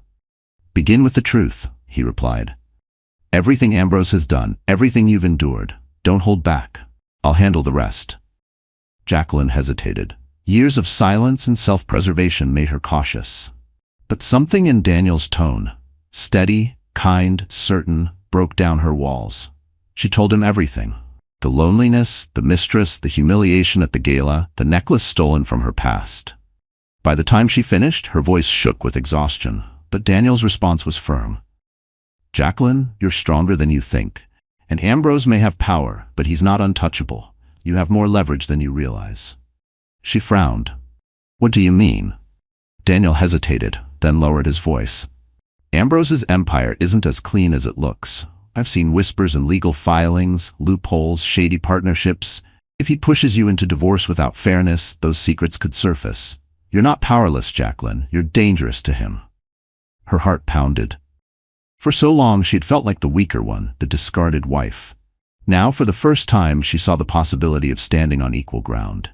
A: "Begin with the truth," he replied. "Everything Ambrose has done, everything you've endured. Don't hold back. I'll handle the rest." Jacqueline hesitated. Years of silence and self-preservation made her cautious. But something in Daniel's tone, steady, kind, certain, broke down her walls. She told him everything. The loneliness, the mistress, the humiliation at the gala, the necklace stolen from her past. By the time she finished, her voice shook with exhaustion, but Daniel's response was firm. "Jacqueline, you're stronger than you think. And Ambrose may have power, but he's not untouchable. You have more leverage than you realize." She frowned. "What do you mean?" Daniel hesitated, then lowered his voice. "Ambrose's empire isn't as clean as it looks. I've seen whispers and legal filings, loopholes, shady partnerships. If he pushes you into divorce without fairness, those secrets could surface. You're not powerless, Jacqueline. You're dangerous to him." Her heart pounded. For so long, she'd felt like the weaker one, the discarded wife. Now, for the first time, she saw the possibility of standing on equal ground.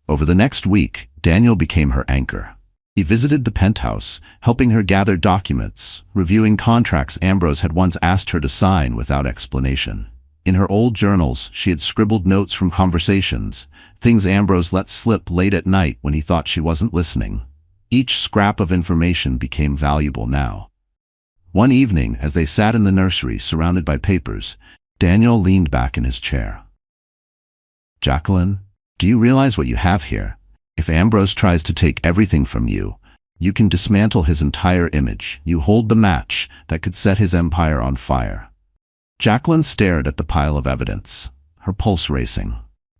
A: Over the next week, Daniel became her anchor. He visited the penthouse, helping her gather documents, reviewing contracts Ambrose had once asked her to sign without explanation. In her old journals, she had scribbled notes from conversations, things Ambrose let slip late at night when he thought she wasn't listening. Each scrap of information became valuable now. One evening, as they sat in the nursery surrounded by papers, Daniel leaned back in his chair. "Jacqueline, do you realize what you have here? If Ambrose tries to take everything from you, you can dismantle his entire image. You hold the match that could set his empire on fire." Jacqueline stared at the pile of evidence, her pulse racing.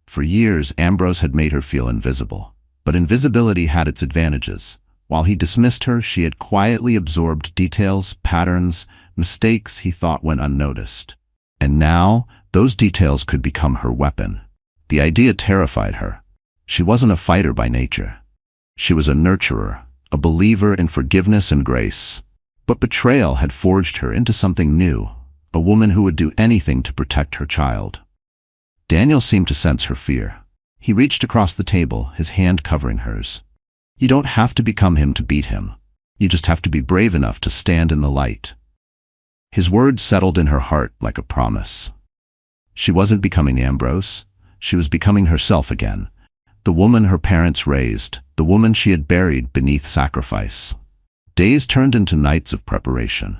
A: For years, Ambrose had made her feel invisible. But invisibility had its advantages. While he dismissed her, she had quietly absorbed details, patterns, mistakes he thought went unnoticed. And now, those details could become her weapon. The idea terrified her. She wasn't a fighter by nature. She was a nurturer, a believer in forgiveness and grace. But betrayal had forged her into something new, a woman who would do anything to protect her child. Daniel seemed to sense her fear. He reached across the table, his hand covering hers. "You don't have to become him to beat him. You just have to be brave enough to stand in the light." His words settled in her heart like a promise. She wasn't becoming Ambrose. She was becoming herself again. The woman her parents raised, the woman she had buried beneath sacrifice. Days turned into nights of preparation.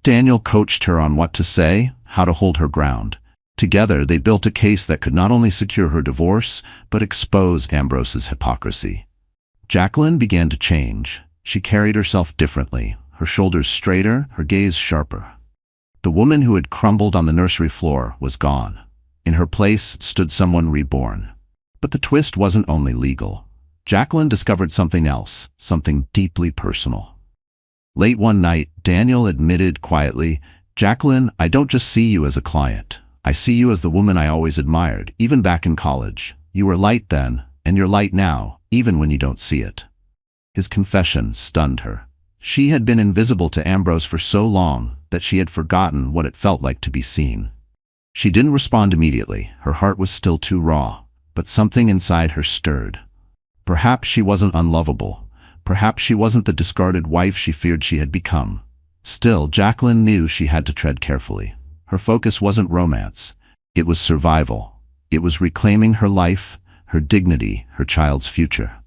A: Daniel coached her on what to say, how to hold her ground. Together, they built a case that could not only secure her divorce, but expose Ambrose's hypocrisy. Jacqueline began to change. She carried herself differently, her shoulders straighter, her gaze sharper. The woman who had crumbled on the nursery floor was gone. In her place stood someone reborn. But the twist wasn't only legal. Jacqueline discovered something else, something deeply personal. Late one night, Daniel admitted quietly, "Jacqueline, I don't just see you as a client. I see you as the woman I always admired, even back in college. You were light then, and you're light now, even when you don't see it." His confession stunned her. She had been invisible to Ambrose for so long that she had forgotten what it felt like to be seen. She didn't respond immediately. Her heart was still too raw, but something inside her stirred. Perhaps she wasn't unlovable. Perhaps she wasn't the discarded wife she feared she had become. Still, Jacqueline knew she had to tread carefully. Her focus wasn't romance. It was survival. It was reclaiming her life, her dignity, her child's future.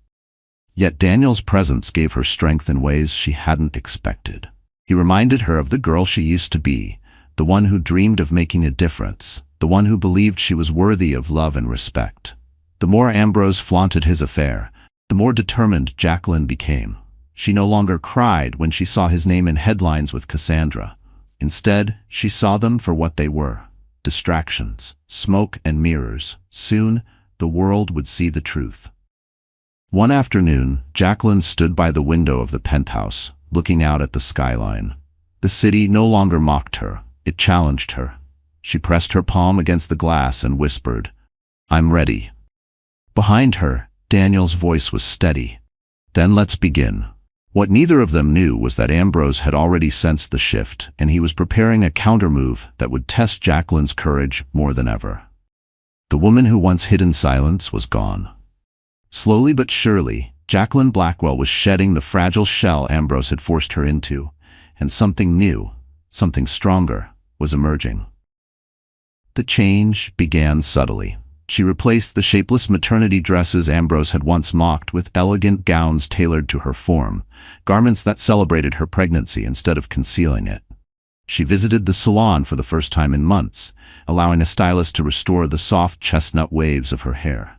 A: Yet Daniel's presence gave her strength in ways she hadn't expected. He reminded her of the girl she used to be, the one who dreamed of making a difference, the one who believed she was worthy of love and respect. The more Ambrose flaunted his affair, the more determined Jacqueline became. She no longer cried when she saw his name in headlines with Cassandra. Instead, she saw them for what they were: distractions, smoke and mirrors. Soon, the world would see the truth. One afternoon, Jacqueline stood by the window of the penthouse, looking out at the skyline. The city no longer mocked her, it challenged her. She pressed her palm against the glass and whispered, "I'm ready." Behind her, Daniel's voice was steady. "Then let's begin. What neither of them knew was that Ambrose had already sensed the shift, and he was preparing a countermove that would test Jacqueline's courage more than ever. The woman who once hid in silence was gone. Slowly but surely, Jacqueline Blackwell was shedding the fragile shell Ambrose had forced her into, and something new, something stronger, was emerging. The change began subtly. She replaced the shapeless maternity dresses Ambrose had once mocked with elegant gowns tailored to her form, garments that celebrated her pregnancy instead of concealing it. She visited the salon for the first time in months, allowing a stylist to restore the soft chestnut waves of her hair.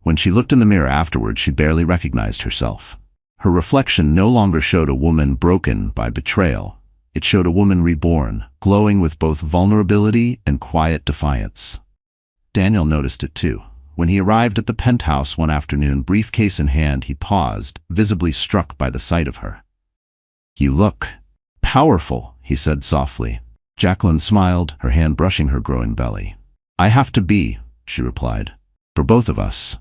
A: When she looked in the mirror afterward, she barely recognized herself. Her reflection no longer showed a woman broken by betrayal. It showed a woman reborn, glowing with both vulnerability and quiet defiance. Daniel noticed it too. When he arrived at the penthouse one afternoon, briefcase in hand, he paused, visibly struck by the sight of her. "You look powerful," he said softly. Jacqueline smiled, her hand brushing her growing belly. "I have to be," she replied, "for both of us."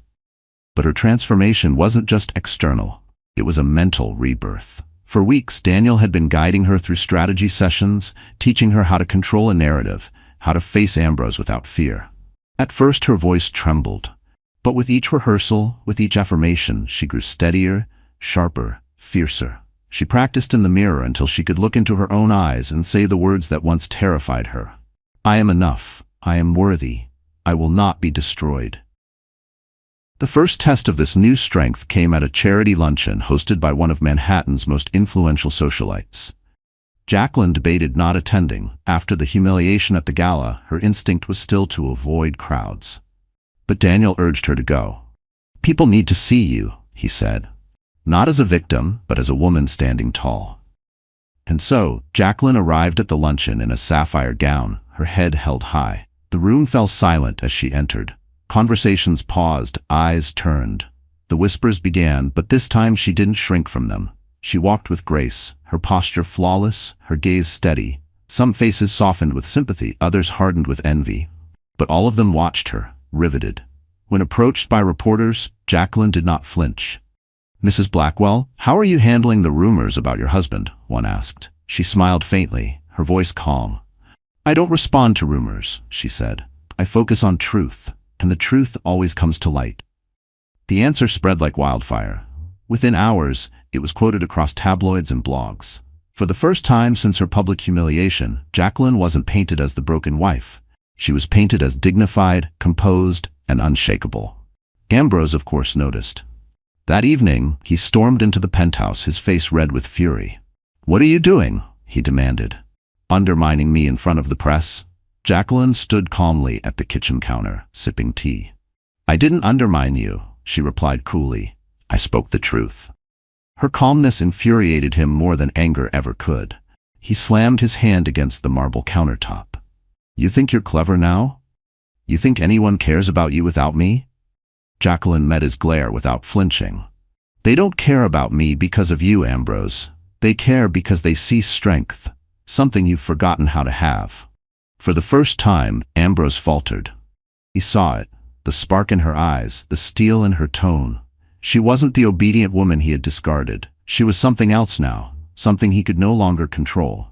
A: But her transformation wasn't just external. It was a mental rebirth. For weeks, Daniel had been guiding her through strategy sessions, teaching her how to control a narrative, how to face Ambrose without fear. At first her voice trembled, but with each rehearsal, with each affirmation, she grew steadier, sharper, fiercer. She practiced in the mirror until she could look into her own eyes and say the words that once terrified her. "I am enough. I am worthy. I will not be destroyed." The first test of this new strength came at a charity luncheon hosted by one of Manhattan's most influential socialites. Jacqueline debated not attending. After the humiliation at the gala, her instinct was still to avoid crowds. But Daniel urged her to go. "People need to see you," he said. "Not as a victim, but as a woman standing tall." And so, Jacqueline arrived at the luncheon in a sapphire gown, her head held high. The room fell silent as she entered. Conversations paused, eyes turned. The whispers began, but this time she didn't shrink from them. She walked with grace, her posture flawless, her gaze steady. Some faces softened with sympathy, others hardened with envy. But all of them watched her, riveted. When approached by reporters, Jacqueline did not flinch. "Mrs. Blackwell, how are you handling the rumors about your husband?" one asked. She smiled faintly, her voice calm. "I don't respond to rumors," she said. "I focus on truth, and the truth always comes to light." The answer spread like wildfire. Within hours, it was quoted across tabloids and blogs. For the first time since her public humiliation, Jacqueline wasn't painted as the broken wife. She was painted as dignified, composed, and unshakable. Ambrose, of course, noticed. That evening, he stormed into the penthouse, his face red with fury. "What are you doing?" he demanded. "Undermining me in front of the press?" Jacqueline stood calmly at the kitchen counter, sipping tea. "I didn't undermine you," she replied coolly. "I spoke the truth." Her calmness infuriated him more than anger ever could. He slammed his hand against the marble countertop. "You think you're clever now? You think anyone cares about you without me?" Jacqueline met his glare without flinching. "They don't care about me because of you, Ambrose. They care because they see strength, something you've forgotten how to have." For the first time, Ambrose faltered. He saw it, the spark in her eyes, the steel in her tone. She wasn't the obedient woman he had discarded. She was something else now, something he could no longer control.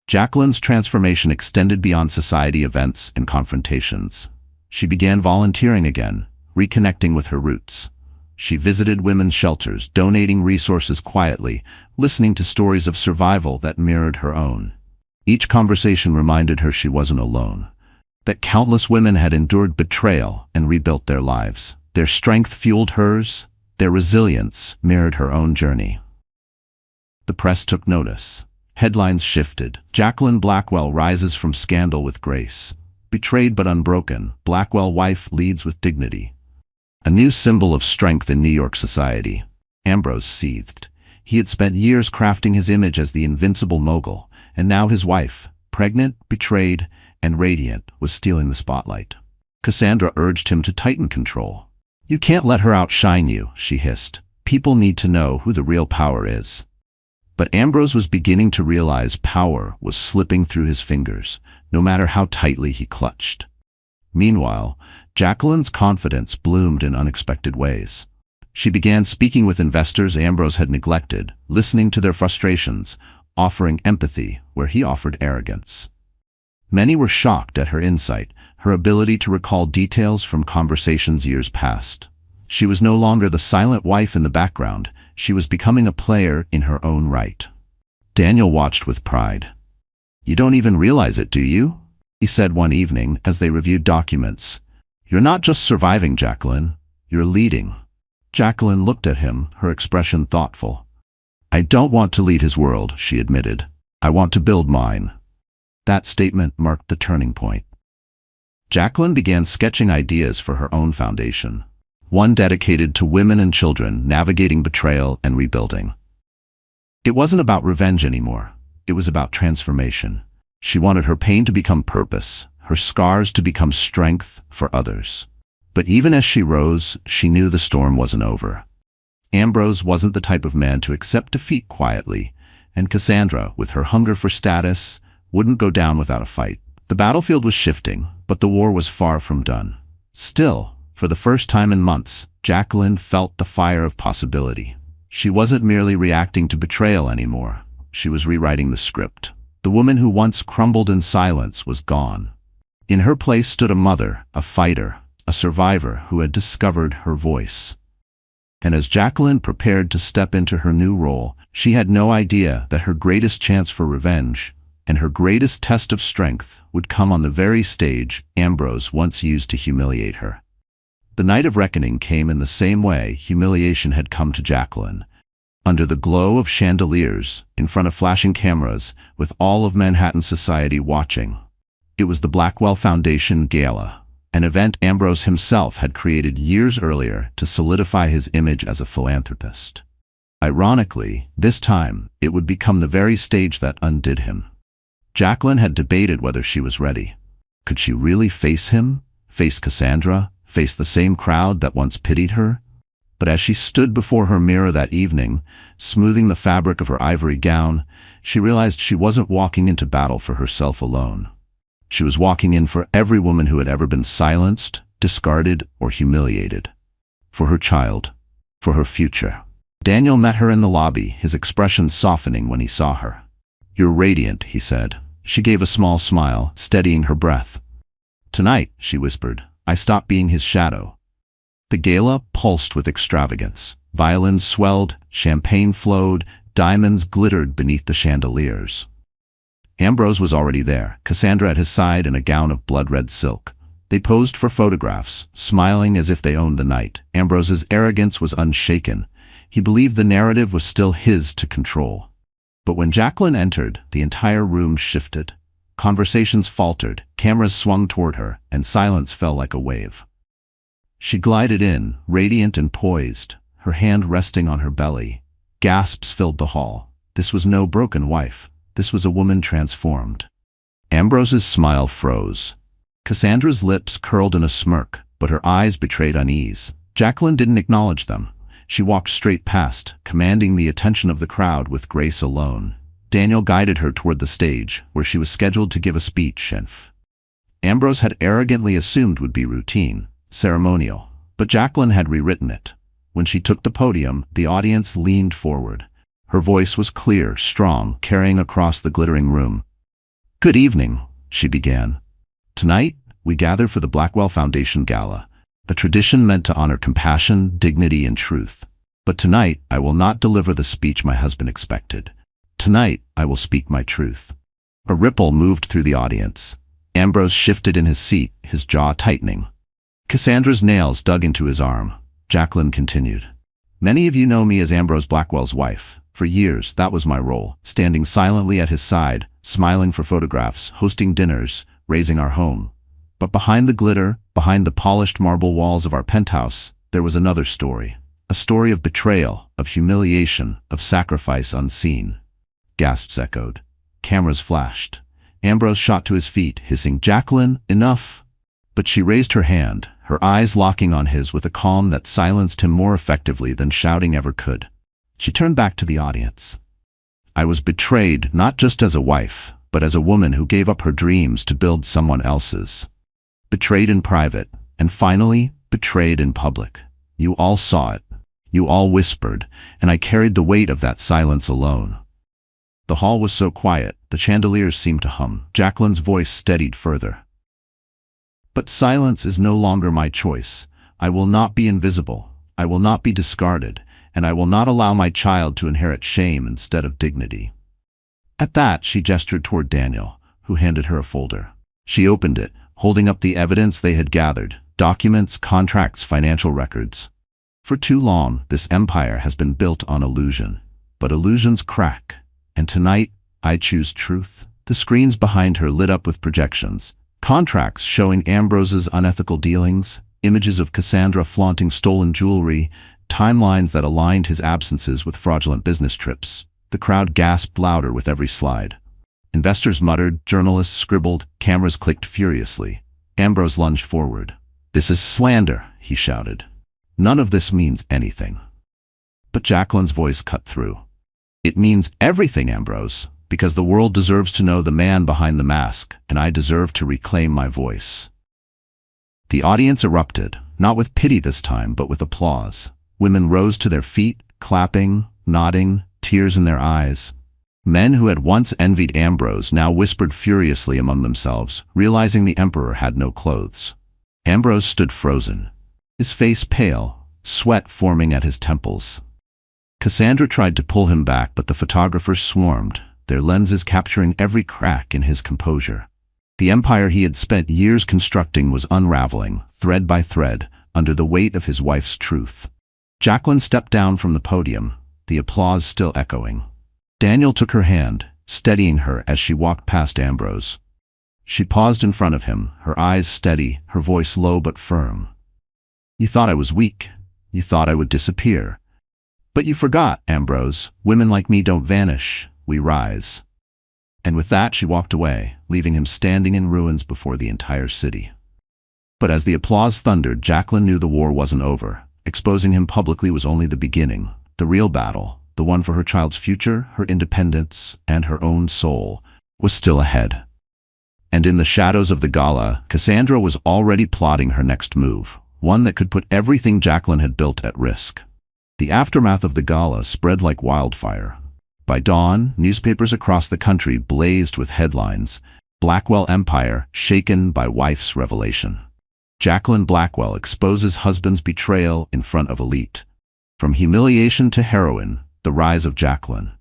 A: Jacqueline's transformation extended beyond society events and confrontations. She began volunteering again, reconnecting with her roots. She visited women's shelters, donating resources quietly, listening to stories of survival that mirrored her own. Each conversation reminded her she wasn't alone, that countless women had endured betrayal and rebuilt their lives. Their strength fueled hers, their resilience mirrored her own journey. The press took notice. Headlines shifted. Jacqueline Blackwell rises from scandal with grace. Betrayed but unbroken, Blackwell wife leads with dignity. A new symbol of strength in New York society. Ambrose seethed. He had spent years crafting his image as the invincible mogul, and now his wife, pregnant, betrayed, and radiant, was stealing the spotlight. Cassandra urged him to tighten control. "You can't let her outshine you," she hissed. "People need to know who the real power is." But Ambrose was beginning to realize power was slipping through his fingers, no matter how tightly he clutched. Meanwhile, Jacqueline's confidence bloomed in unexpected ways. She began speaking with investors Ambrose had neglected, listening to their frustrations, offering empathy where he offered arrogance. Many were shocked at her insight, her ability to recall details from conversations years past. She was no longer the silent wife in the background, she was becoming a player in her own right. Daniel watched with pride. "You don't even realize it, do you?" he said one evening as they reviewed documents. "You're not just surviving, Jacqueline, you're leading." Jacqueline looked at him, her expression thoughtful. "I don't want to lead his world," she admitted. "I want to build mine." That statement marked the turning point. Jacqueline began sketching ideas for her own foundation, one dedicated to women and children navigating betrayal and rebuilding. It wasn't about revenge anymore. It was about transformation. She wanted her pain to become purpose, her scars to become strength for others. But even as she rose, she knew the storm wasn't over. Ambrose wasn't the type of man to accept defeat quietly, and Cassandra, with her hunger for status, wouldn't go down without a fight. The battlefield was shifting, but the war was far from done. Still, for the first time in months, Jacqueline felt the fire of possibility. She wasn't merely reacting to betrayal anymore. She was rewriting the script. The woman who once crumbled in silence was gone. In her place stood a mother, a fighter, a survivor who had discovered her voice. And as Jacqueline prepared to step into her new role, she had no idea that her greatest chance for revenge and her greatest test of strength would come on the very stage Ambrose once used to humiliate her. The night of reckoning came in the same way humiliation had come to Jacqueline. Under the glow of chandeliers, in front of flashing cameras, with all of Manhattan society watching. It was the Blackwell Foundation Gala, an event Ambrose himself had created years earlier to solidify his image as a philanthropist. Ironically, this time, it would become the very stage that undid him. Jacqueline had debated whether she was ready. Could she really face him, face Cassandra, face the same crowd that once pitied her? But as she stood before her mirror that evening, smoothing the fabric of her ivory gown, she realized she wasn't walking into battle for herself alone. She was walking in for every woman who had ever been silenced, discarded, or humiliated. For her child. For her future. Daniel met her in the lobby, his expression softening when he saw her. "You're radiant," he said. She gave a small smile, steadying her breath. "Tonight," she whispered, "I stopped being his shadow." The gala pulsed with extravagance. Violins swelled, champagne flowed, diamonds glittered beneath the chandeliers. Ambrose was already there, Cassandra at his side in a gown of blood-red silk. They posed for photographs, smiling as if they owned the night. Ambrose's arrogance was unshaken. He believed the narrative was still his to control. But when Jacqueline entered, the entire room shifted. Conversations faltered, cameras swung toward her, and silence fell like a wave. She glided in, radiant and poised, her hand resting on her belly. Gasps filled the hall. This was no broken wife. This was a woman transformed. Ambrose's smile froze. Cassandra's lips curled in a smirk, but her eyes betrayed unease. Jacqueline didn't acknowledge them. She walked straight past, commanding the attention of the crowd with grace alone. Daniel guided her toward the stage, where she was scheduled to give a speech Ambrose had arrogantly assumed would be routine, ceremonial. But Jacqueline had rewritten it. When she took the podium, the audience leaned forward. Her voice was clear, strong, carrying across the glittering room. "Good evening," she began. "Tonight, we gather for the Blackwell Foundation Gala, a tradition meant to honor compassion, dignity, and truth. But tonight, I will not deliver the speech my husband expected. Tonight, I will speak my truth." A ripple moved through the audience. Ambrose shifted in his seat, his jaw tightening. Cassandra's nails dug into his arm. Jacqueline continued. "Many of you know me as Ambrose Blackwell's wife. For years, that was my role, standing silently at his side, smiling for photographs, hosting dinners, raising our home. But behind the glitter, behind the polished marble walls of our penthouse, there was another story. A story of betrayal, of humiliation, of sacrifice unseen." Gasps echoed. Cameras flashed. Ambrose shot to his feet, hissing, "Jacqueline, enough!" But she raised her hand, her eyes locking on his with a calm that silenced him more effectively than shouting ever could. She turned back to the audience. "I was betrayed not just as a wife, but as a woman who gave up her dreams to build someone else's. Betrayed in private, and finally, betrayed in public. You all saw it. You all whispered, and I carried the weight of that silence alone. The hall was so quiet, the chandeliers seemed to hum. Jacqueline's voice steadied further. But silence is no longer my choice. I will not be invisible. I will not be discarded, and I will not allow my child to inherit shame instead of dignity. At that, she gestured toward Daniel, who handed her a folder. She opened it, holding up the evidence they had gathered: documents, contracts, financial records. For too long, this empire has been built on illusion. But illusions crack, and tonight, I choose truth. The screens behind her lit up with projections. Contracts showing Ambrose's unethical dealings, images of Cassandra flaunting stolen jewelry, timelines that aligned his absences with fraudulent business trips. The crowd gasped louder with every slide. Investors muttered, journalists scribbled, cameras clicked furiously. Ambrose lunged forward. "This is slander," he shouted. "None of this means anything." But Jacqueline's voice cut through. "It means everything, Ambrose, because the world deserves to know the man behind the mask, and I deserve to reclaim my voice." The audience erupted, not with pity this time, but with applause. Women rose to their feet, clapping, nodding, tears in their eyes. Men who had once envied Ambrose now whispered furiously among themselves, realizing the emperor had no clothes. Ambrose stood frozen, his face pale, sweat forming at his temples. Cassandra tried to pull him back, but the photographers swarmed, their lenses capturing every crack in his composure. The empire he had spent years constructing was unraveling, thread by thread, under the weight of his wife's truth. Jacqueline stepped down from the podium, the applause still echoing. Daniel took her hand, steadying her as she walked past Ambrose. She paused in front of him, her eyes steady, her voice low but firm. "You thought I was weak. You thought I would disappear. But you forgot, Ambrose. Women like me don't vanish. We rise." And with that she walked away, leaving him standing in ruins before the entire city. But as the applause thundered, Jacqueline knew the war wasn't over. Exposing him publicly was only the beginning. The real battle, the one for her child's future, her independence, and her own soul, was still ahead. And in the shadows of the gala, Cassandra was already plotting her next move, one that could put everything Jacqueline had built at risk. The aftermath of the gala spread like wildfire. By dawn, newspapers across the country blazed with headlines: "Blackwell Empire shaken by wife's revelation." Jacqueline Blackwell exposes husband's betrayal in front of elite. From humiliation to heroine, the rise of Jacqueline.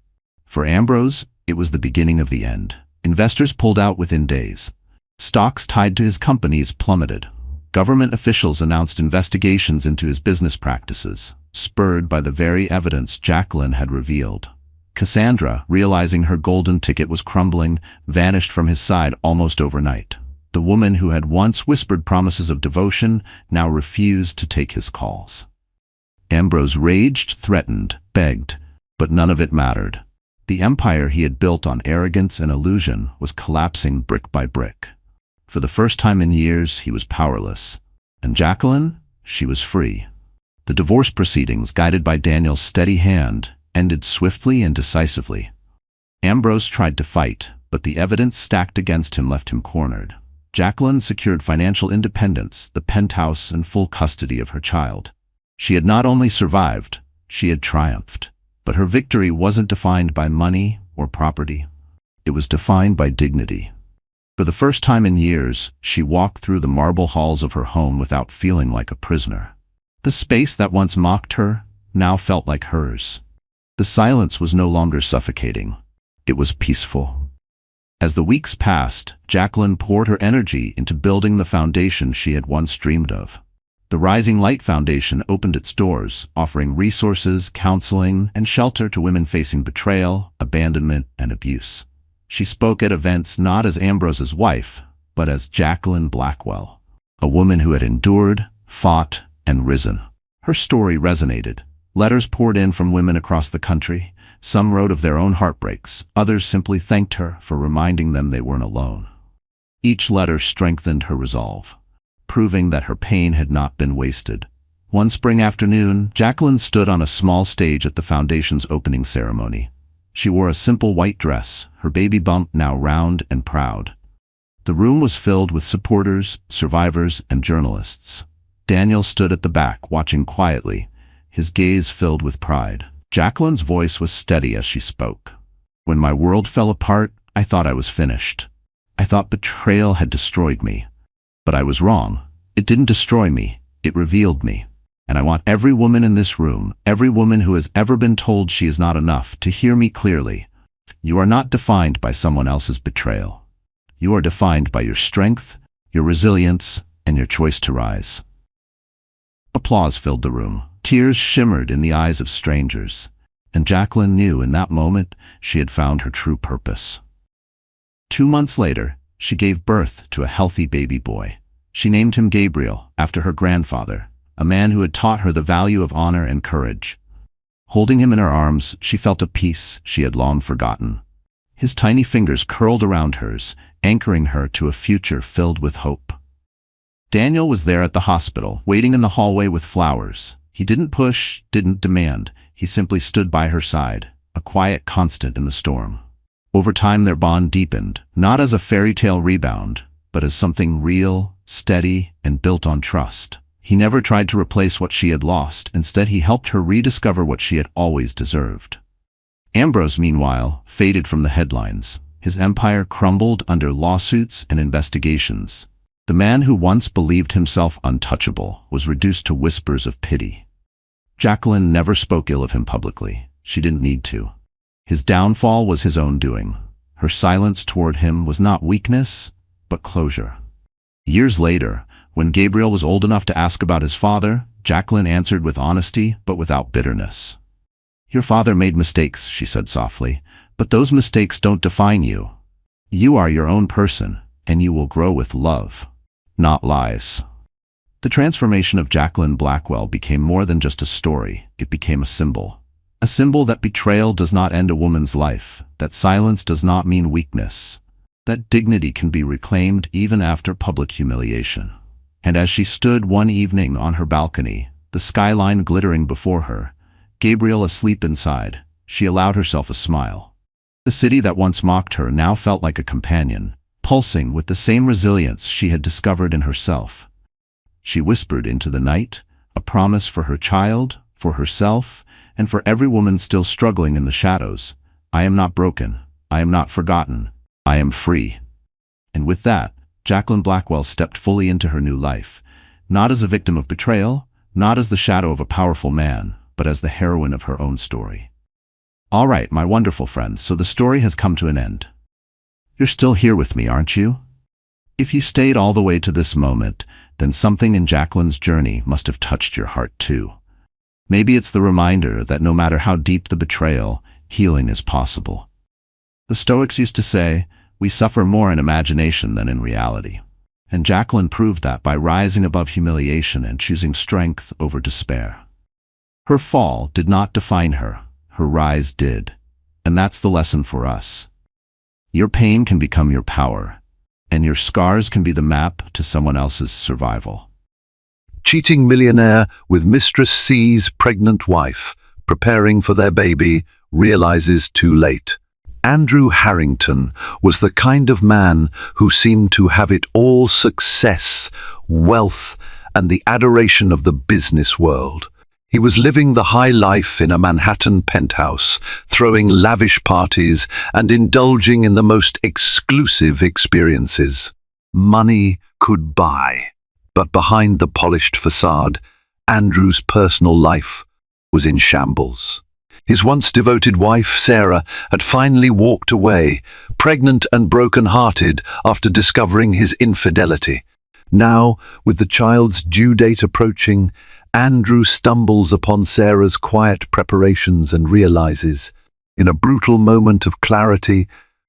A: For Ambrose, it was the beginning of the end. Investors pulled out within days. Stocks tied to his companies plummeted. Government officials announced investigations into his business practices, spurred by the very evidence Jacqueline had revealed. Cassandra, realizing her golden ticket was crumbling, vanished from his side almost overnight. The woman who had once whispered promises of devotion now refused to take his calls. Ambrose raged, threatened, begged, but none of it mattered. The empire he had built on arrogance and illusion was collapsing brick by brick. For the first time in years, he was powerless. And Jacqueline? She was free. The divorce proceedings, guided by Daniel's steady hand, ended swiftly and decisively. Ambrose tried to fight, but the evidence stacked against him left him cornered. Jacqueline secured financial independence, the penthouse, and full custody of her child. She had not only survived, she had triumphed. But her victory wasn't defined by money or property. It was defined by dignity. For the first time in years, she walked through the marble halls of her home without feeling like a prisoner. The space that once mocked her now felt like hers. The silence was no longer suffocating. It was peaceful. As the weeks passed, Jacqueline poured her energy into building the foundation she had once dreamed of. The Rising Light Foundation opened its doors, offering resources, counseling, and shelter to women facing betrayal, abandonment, and abuse. She spoke at events not as Ambrose's wife, but as Jacqueline Blackwell, a woman who had endured, fought, and risen. Her story resonated. Letters poured in from women across the country. Some wrote of their own heartbreaks. Others simply thanked her for reminding them they weren't alone. Each letter strengthened her resolve, proving that her pain had not been wasted. One spring afternoon, Jacqueline stood on a small stage at the foundation's opening ceremony. She wore a simple white dress, her baby bump now round and proud. The room was filled with supporters, survivors, and journalists. Daniel stood at the back, watching quietly, his gaze filled with pride. Jacqueline's voice was steady as she spoke. When my world fell apart, I thought I was finished. I thought betrayal had destroyed me. But I was wrong. It didn't destroy me. It revealed me. And I want every woman in this room, every woman who has ever been told she is not enough, to hear me clearly. You are not defined by someone else's betrayal. You are defined by your strength, your resilience, and your choice to rise. Applause filled the room. Tears shimmered in the eyes of strangers. And Jacqueline knew in that moment she had found her true purpose. 2 months later, she gave birth to a healthy baby boy. She named him Gabriel, after her grandfather, a man who had taught her the value of honor and courage. Holding him in her arms, she felt a peace she had long forgotten. His tiny fingers curled around hers, anchoring her to a future filled with hope. Daniel was there at the hospital, waiting in the hallway with flowers. He didn't push, didn't demand. He simply stood by her side, a quiet constant in the storm. Over time their bond deepened, not as a fairy tale rebound, but as something real, steady, and built on trust. He never tried to replace what she had lost. Instead, he helped her rediscover what she had always deserved. Ambrose, meanwhile, faded from the headlines. His empire crumbled under lawsuits and investigations. The man who once believed himself untouchable was reduced to whispers of pity. Jacqueline never spoke ill of him publicly. She didn't need to. His downfall was his own doing. Her silence toward him was not weakness, but closure. Years later, when Gabriel was old enough to ask about his father, Jacqueline answered with honesty, but without bitterness. "Your father made mistakes," she said softly, "but those mistakes don't define you. You are your own person, and you will grow with love, not lies." The transformation of Jacqueline Blackwell became more than just a story. It became a symbol. A symbol that betrayal does not end a woman's life, that silence does not mean weakness, that dignity can be reclaimed even after public humiliation. And as she stood one evening on her balcony, the skyline glittering before her, Gabriel asleep inside, she allowed herself a smile. The city that once mocked her now felt like a companion, pulsing with the same resilience she had discovered in herself. She whispered into the night, a promise for her child, for herself, and for every woman still struggling in the shadows. "I am not broken. I am not forgotten. I am free." And with that, Jacqueline Blackwell stepped fully into her new life, not as a victim of betrayal, not as the shadow of a powerful man, but as the heroine of her own story. All right, my wonderful friends, so the story has come to an end. You're still here with me, aren't you? If you stayed all the way to this moment, then something in Jacqueline's journey must have touched your heart too. Maybe it's the reminder that no matter how deep the betrayal, healing is possible. The Stoics used to say, "We suffer more in imagination than in reality." And Jacqueline proved that by rising above humiliation and choosing strength over despair. Her fall did not define her. Her rise did. And that's the lesson for us. Your pain can become your power, and your scars can be the map to someone else's survival.
B: Cheating millionaire with mistress sees pregnant wife, preparing for their baby, realizes too late. Andrew Harrington was the kind of man who seemed to have it all: success, wealth, and the adoration of the business world. He was living the high life in a Manhattan penthouse, throwing lavish parties and indulging in the most exclusive experiences. Money could buy. But behind the polished facade, Andrew's personal life was in shambles. His once devoted wife, Sarah, had finally walked away, pregnant and broken-hearted after discovering his infidelity. Now, with the child's due date approaching, Andrew stumbles upon Sarah's quiet preparations and realizes, in a brutal moment of clarity,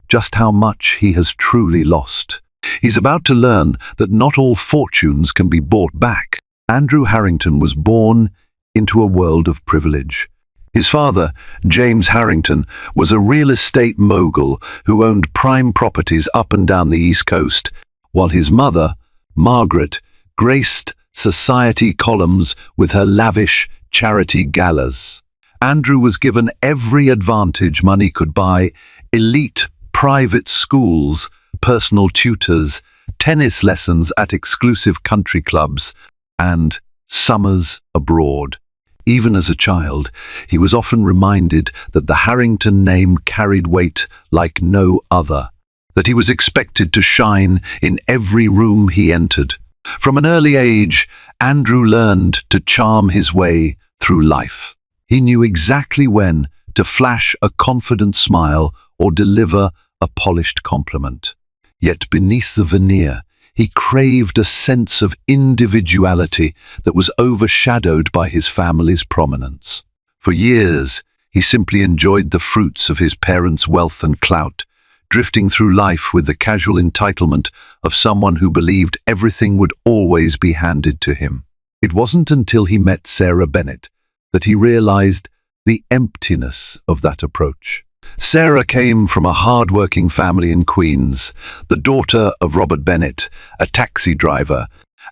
B: just how much he has truly lost. He's about to learn that not all fortunes can be bought back. Andrew Harrington was born into a world of privilege. His father, James Harrington, was a real estate mogul who owned prime properties up and down the East Coast, while his mother, Margaret, graced society columns with her lavish charity galas. Andrew was given every advantage money could buy: elite private schools, personal tutors, tennis lessons at exclusive country clubs, and summers abroad. Even as a child, he was often reminded that the Harrington name carried weight like no other, that he was expected to shine in every room he entered. From an early age, Andrew learned to charm his way through life. He knew exactly when to flash a confident smile or deliver a polished compliment. Yet beneath the veneer, he craved a sense of individuality that was overshadowed by his family's prominence. For years, he simply enjoyed the fruits of his parents' wealth and clout, drifting through life with the casual entitlement of someone who believed everything would always be handed to him. It wasn't until he met Sarah Bennett that he realized the emptiness of that approach. Sarah came from a hard-working family in Queens, the daughter of Robert Bennett, a taxi driver,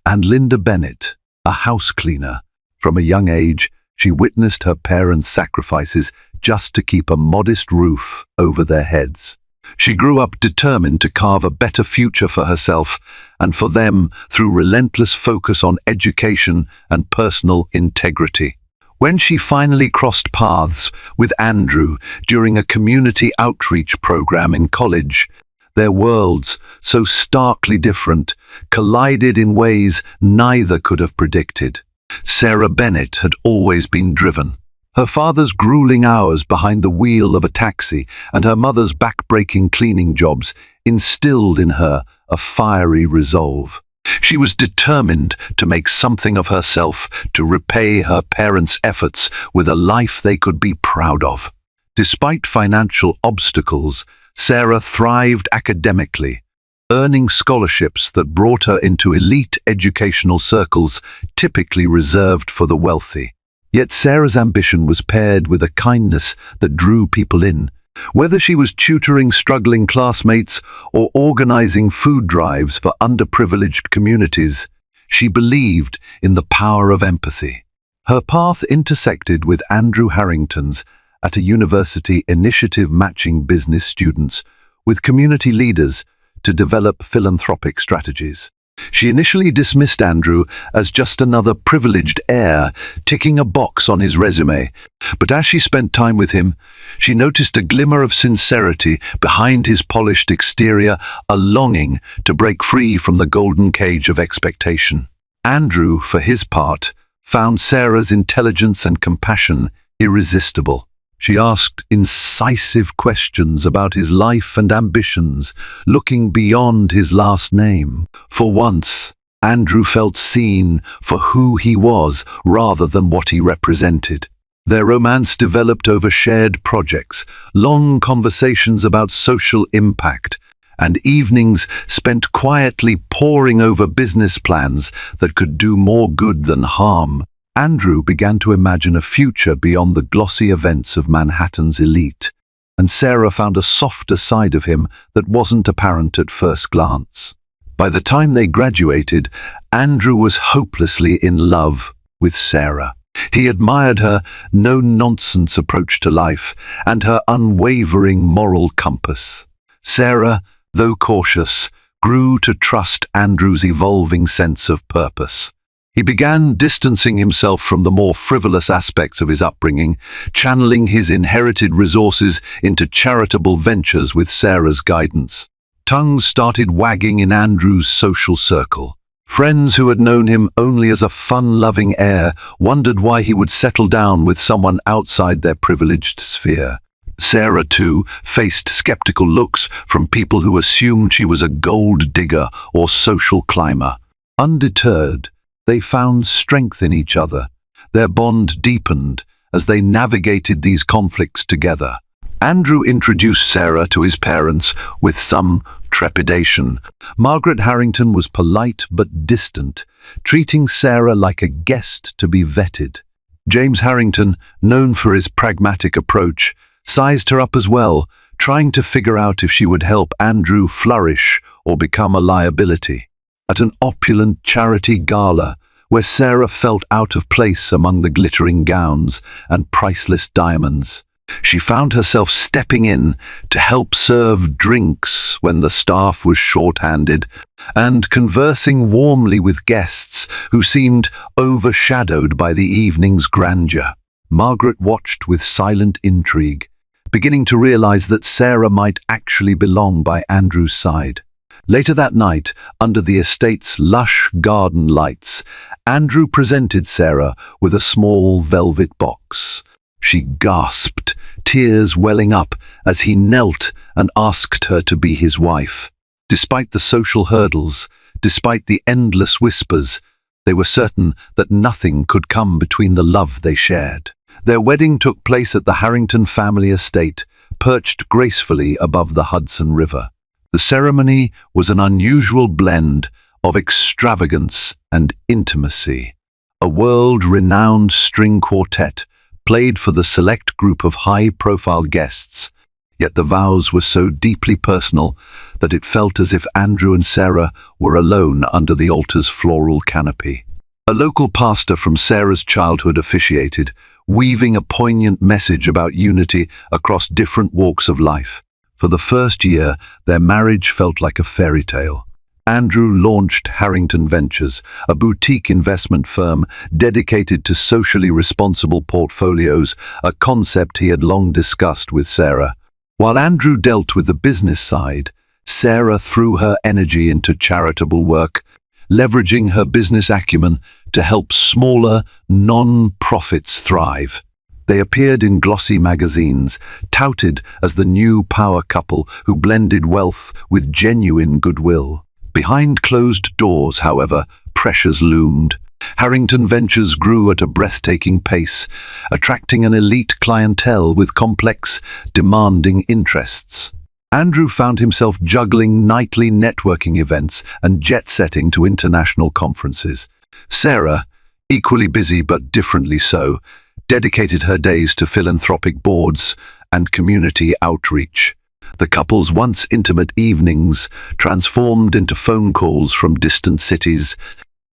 B: and Linda Bennett, a house cleaner. From a young age, she witnessed her parents' sacrifices just to keep a modest roof over their heads. She grew up determined to carve a better future for herself and for them through relentless focus on education and personal integrity. When she finally crossed paths with Andrew during a community outreach program in college, their worlds, so starkly different, collided in ways neither could have predicted. Sarah Bennett had always been driven. Her father's grueling hours behind the wheel of a taxi and her mother's back-breaking cleaning jobs instilled in her a fiery resolve. She was determined to make something of herself, to repay her parents' efforts with a life they could be proud of. Despite financial obstacles, Sarah thrived academically, earning scholarships that brought her into elite educational circles typically reserved for the wealthy. Yet Sarah's ambition was paired with a kindness that drew people in. Whether she was tutoring struggling classmates or organizing food drives for underprivileged communities, she believed in the power of empathy. Her path intersected with Andrew Harrington's at a university initiative matching business students with community leaders to develop philanthropic strategies. She initially dismissed Andrew as just another privileged heir ticking a box on his resume, but as she spent time with him, she noticed a glimmer of sincerity behind his polished exterior, a longing to break free from the golden cage of expectation. Andrew, for his part, found Sarah's intelligence and compassion irresistible. She asked incisive questions about his life and ambitions, looking beyond his last name. For once, Andrew felt seen for who he was rather than what he represented. Their romance developed over shared projects, long conversations about social impact, and evenings spent quietly poring over business plans that could do more good than harm. Andrew began to imagine a future beyond the glossy events of Manhattan's elite, and Sarah found a softer side of him that wasn't apparent at first glance. By the time they graduated, Andrew was hopelessly in love with Sarah. He admired her no-nonsense approach to life and her unwavering moral compass. Sarah, though cautious, grew to trust Andrew's evolving sense of purpose. He began distancing himself from the more frivolous aspects of his upbringing, channeling his inherited resources into charitable ventures with Sarah's guidance. Tongues started wagging in Andrew's social circle. Friends who had known him only as a fun-loving heir wondered why he would settle down with someone outside their privileged sphere. Sarah, too, faced skeptical looks from people who assumed she was a gold digger or social climber. Undeterred, they found strength in each other. Their bond deepened as they navigated these conflicts together. Andrew introduced Sarah to his parents with some trepidation. Margaret Harrington was polite but distant, treating Sarah like a guest to be vetted. James Harrington, known for his pragmatic approach, sized her up as well, trying to figure out if she would help Andrew flourish or become a liability. At an opulent charity gala, where Sarah felt out of place among the glittering gowns and priceless diamonds, She found herself stepping in to help serve drinks when the staff was short-handed and conversing warmly with guests who seemed overshadowed by the evening's grandeur. Margaret watched with silent intrigue, beginning to realize that Sarah might actually belong by Andrew's side. Later that night, under the estate's lush garden lights, Andrew presented Sarah with a small velvet box. She gasped, tears welling up as he knelt and asked her to be his wife. Despite the social hurdles, despite the endless whispers, they were certain that nothing could come between the love they shared. Their wedding took place at the Harrington family estate, perched gracefully above the Hudson River. The ceremony was an unusual blend of extravagance and intimacy. A world-renowned string quartet played for the select group of high-profile guests, yet the vows were so deeply personal that it felt as if Andrew and Sarah were alone under the altar's floral canopy. A local pastor from Sarah's childhood officiated, weaving a poignant message about unity across different walks of life. For the first year, their marriage felt like a fairy tale. Andrew launched Harrington Ventures, a boutique investment firm dedicated to socially responsible portfolios, a concept he had long discussed with Sarah. While Andrew dealt with the business side, Sarah threw her energy into charitable work, leveraging her business acumen to help smaller, non-profits thrive. They appeared in glossy magazines, touted as the new power couple who blended wealth with genuine goodwill. Behind closed doors, however, pressures loomed. Harrington Ventures grew at a breathtaking pace, attracting an elite clientele with complex, demanding interests. Andrew found himself juggling nightly networking events and jet-setting to international conferences. Sarah, equally busy but differently so, dedicated her days to philanthropic boards and community outreach. The couple's once intimate evenings transformed into phone calls from distant cities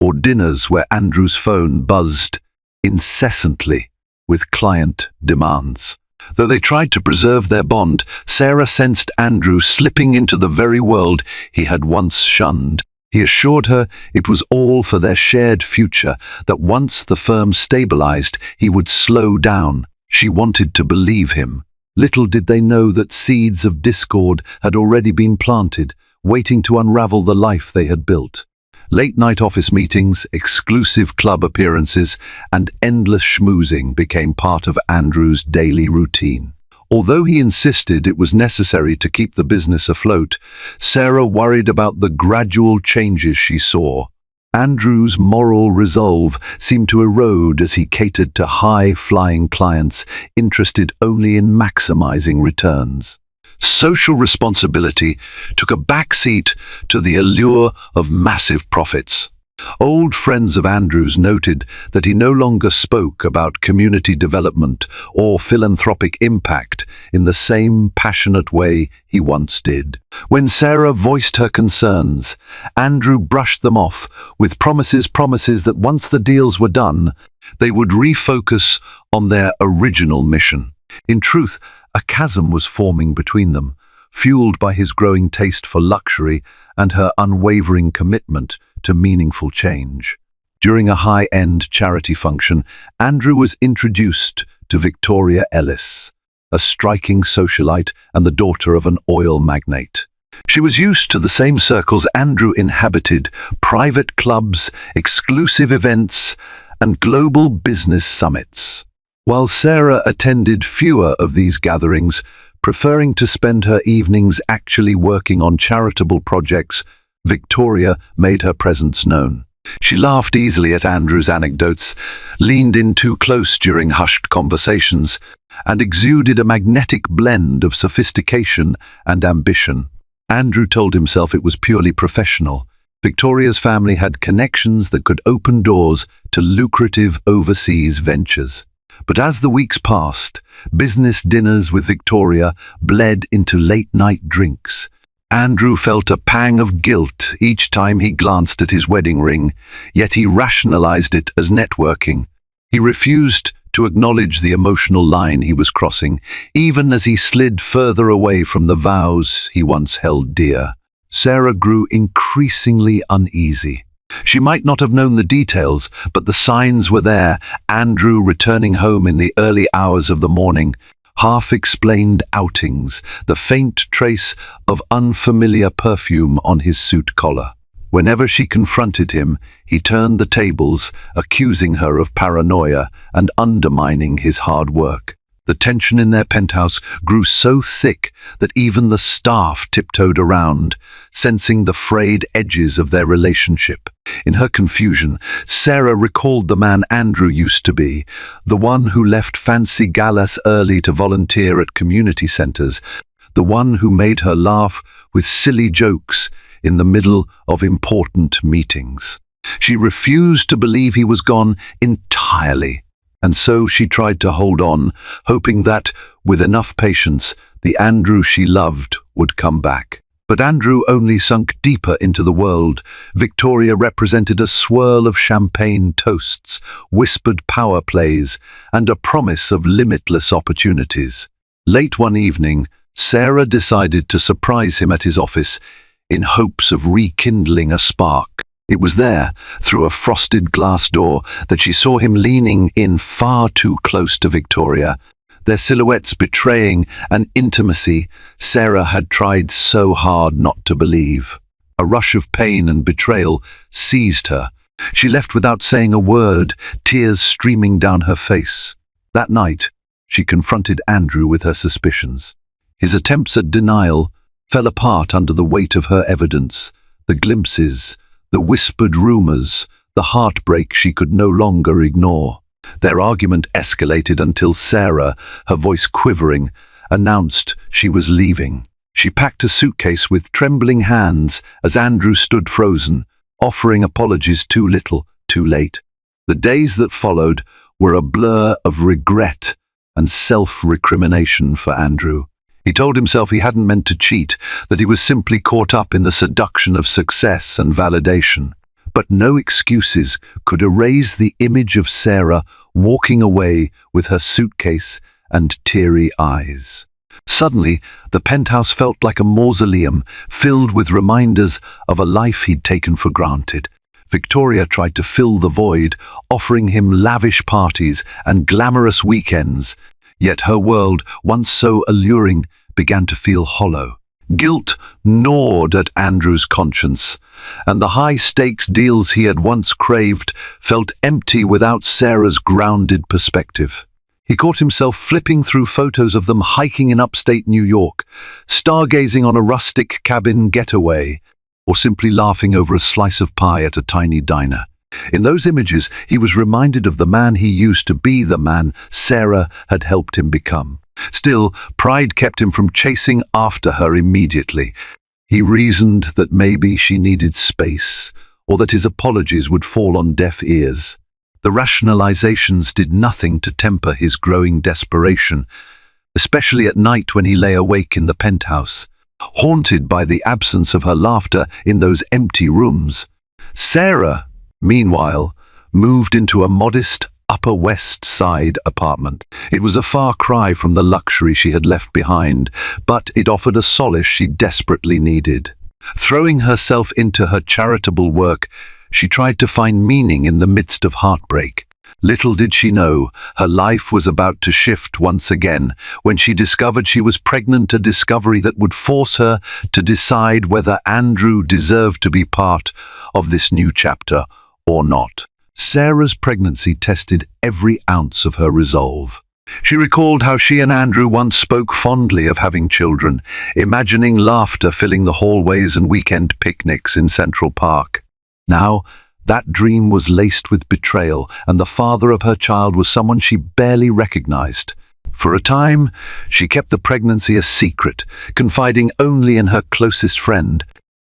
B: or dinners where Andrew's phone buzzed incessantly with client demands. Though they tried to preserve their bond, Sarah sensed Andrew slipping into the very world he had once shunned. He assured her it was all for their shared future, that once the firm stabilized, he would slow down. She wanted to believe him. Little did they know that seeds of discord had already been planted, waiting to unravel the life they had built. Late-night office meetings, exclusive club appearances, and endless schmoozing became part of Andrew's daily routine. Although he insisted it was necessary to keep the business afloat, Sarah worried about the gradual changes she saw. Andrew's moral resolve seemed to erode as he catered to high-flying clients interested only in maximizing returns. Social responsibility took a backseat to the allure of massive profits. Old friends of Andrew's noted that he no longer spoke about community development or philanthropic impact in the same passionate way he once did. When Sarah voiced her concerns, Andrew brushed them off with promises that once the deals were done, they would refocus on their original mission. In truth, a chasm was forming between them, fueled by his growing taste for luxury and her unwavering commitment to meaningful change. During a high-end charity function, Andrew was introduced to Victoria Ellis, a striking socialite and the daughter of an oil magnate. She was used to the same circles Andrew inhabited: private clubs, exclusive events, and global business summits. While Sarah attended fewer of these gatherings, preferring to spend her evenings actually working on charitable projects, Victoria made her presence known. She laughed easily at Andrew's anecdotes, leaned in too close during hushed conversations, and exuded a magnetic blend of sophistication and ambition. Andrew told himself it was purely professional. Victoria's family had connections that could open doors to lucrative overseas ventures. But as the weeks passed, business dinners with Victoria bled into late-night drinks. Andrew felt a pang of guilt each time he glanced at his wedding ring, yet he rationalized it as networking. He refused to acknowledge the emotional line he was crossing, even as he slid further away from the vows he once held dear. Sarah grew increasingly uneasy. She might not have known the details, but the signs were there. Andrew returning home in the early hours of the morning, half-explained outings, the faint trace of unfamiliar perfume on his suit collar. Whenever she confronted him, he turned the tables, accusing her of paranoia and undermining his hard work. The tension in their penthouse grew so thick that even the staff tiptoed around, sensing the frayed edges of their relationship. In her confusion, Sarah recalled the man Andrew used to be, the one who left fancy galas early to volunteer at community centers, the one who made her laugh with silly jokes in the middle of important meetings. She refused to believe he was gone entirely. And so she tried to hold on, hoping that, with enough patience, the Andrew she loved would come back. But Andrew only sunk deeper into the world. Victoria represented a swirl of champagne toasts, whispered power plays, and a promise of limitless opportunities. Late one evening, Sarah decided to surprise him at his office in hopes of rekindling a spark. It was there, through a frosted glass door, that she saw him leaning in far too close to Victoria, their silhouettes betraying an intimacy Sarah had tried so hard not to believe. A rush of pain and betrayal seized her. She left without saying a word, tears streaming down her face. That night, she confronted Andrew with her suspicions. His attempts at denial fell apart under the weight of her evidence, the glimpses, the whispered rumors, the heartbreak she could no longer ignore. Their argument escalated until Sarah, her voice quivering, announced she was leaving. She packed a suitcase with trembling hands as Andrew stood frozen, offering apologies too little, too late. The days that followed were a blur of regret and self-recrimination for Andrew. He told himself he hadn't meant to cheat, that he was simply caught up in the seduction of success and validation. But no excuses could erase the image of Sarah walking away with her suitcase and teary eyes. Suddenly, the penthouse felt like a mausoleum filled with reminders of a life he'd taken for granted. Victoria tried to fill the void, offering him lavish parties and glamorous weekends. Yet her world, once so alluring, began to feel hollow. Guilt gnawed at Andrew's conscience, and the high-stakes deals he had once craved felt empty without Sarah's grounded perspective. He caught himself flipping through photos of them hiking in upstate New York, stargazing on a rustic cabin getaway, or simply laughing over a slice of pie at a tiny diner. In those images, he was reminded of the man he used to be, the man Sarah had helped him become. Still, pride kept him from chasing after her immediately. He reasoned that maybe she needed space, or that his apologies would fall on deaf ears. The rationalizations did nothing to temper his growing desperation, especially at night when he lay awake in the penthouse, haunted by the absence of her laughter in those empty rooms. Sarah, meanwhile, moved into a modest Upper West Side apartment. It was a far cry from the luxury she had left behind, but it offered a solace she desperately needed. Throwing herself into her charitable work, she tried to find meaning in the midst of heartbreak. Little did she know, her life was about to shift once again when she discovered she was pregnant, a discovery that would force her to decide whether Andrew deserved to be part of this new chapter or not. Sarah's pregnancy tested every ounce of her resolve. She recalled how she and Andrew once spoke fondly of having children, imagining laughter filling the hallways and weekend picnics in Central Park. Now, that dream was laced with betrayal, and the father of her child was someone she barely recognized. For a time, she kept the pregnancy a secret, confiding only in her closest friend,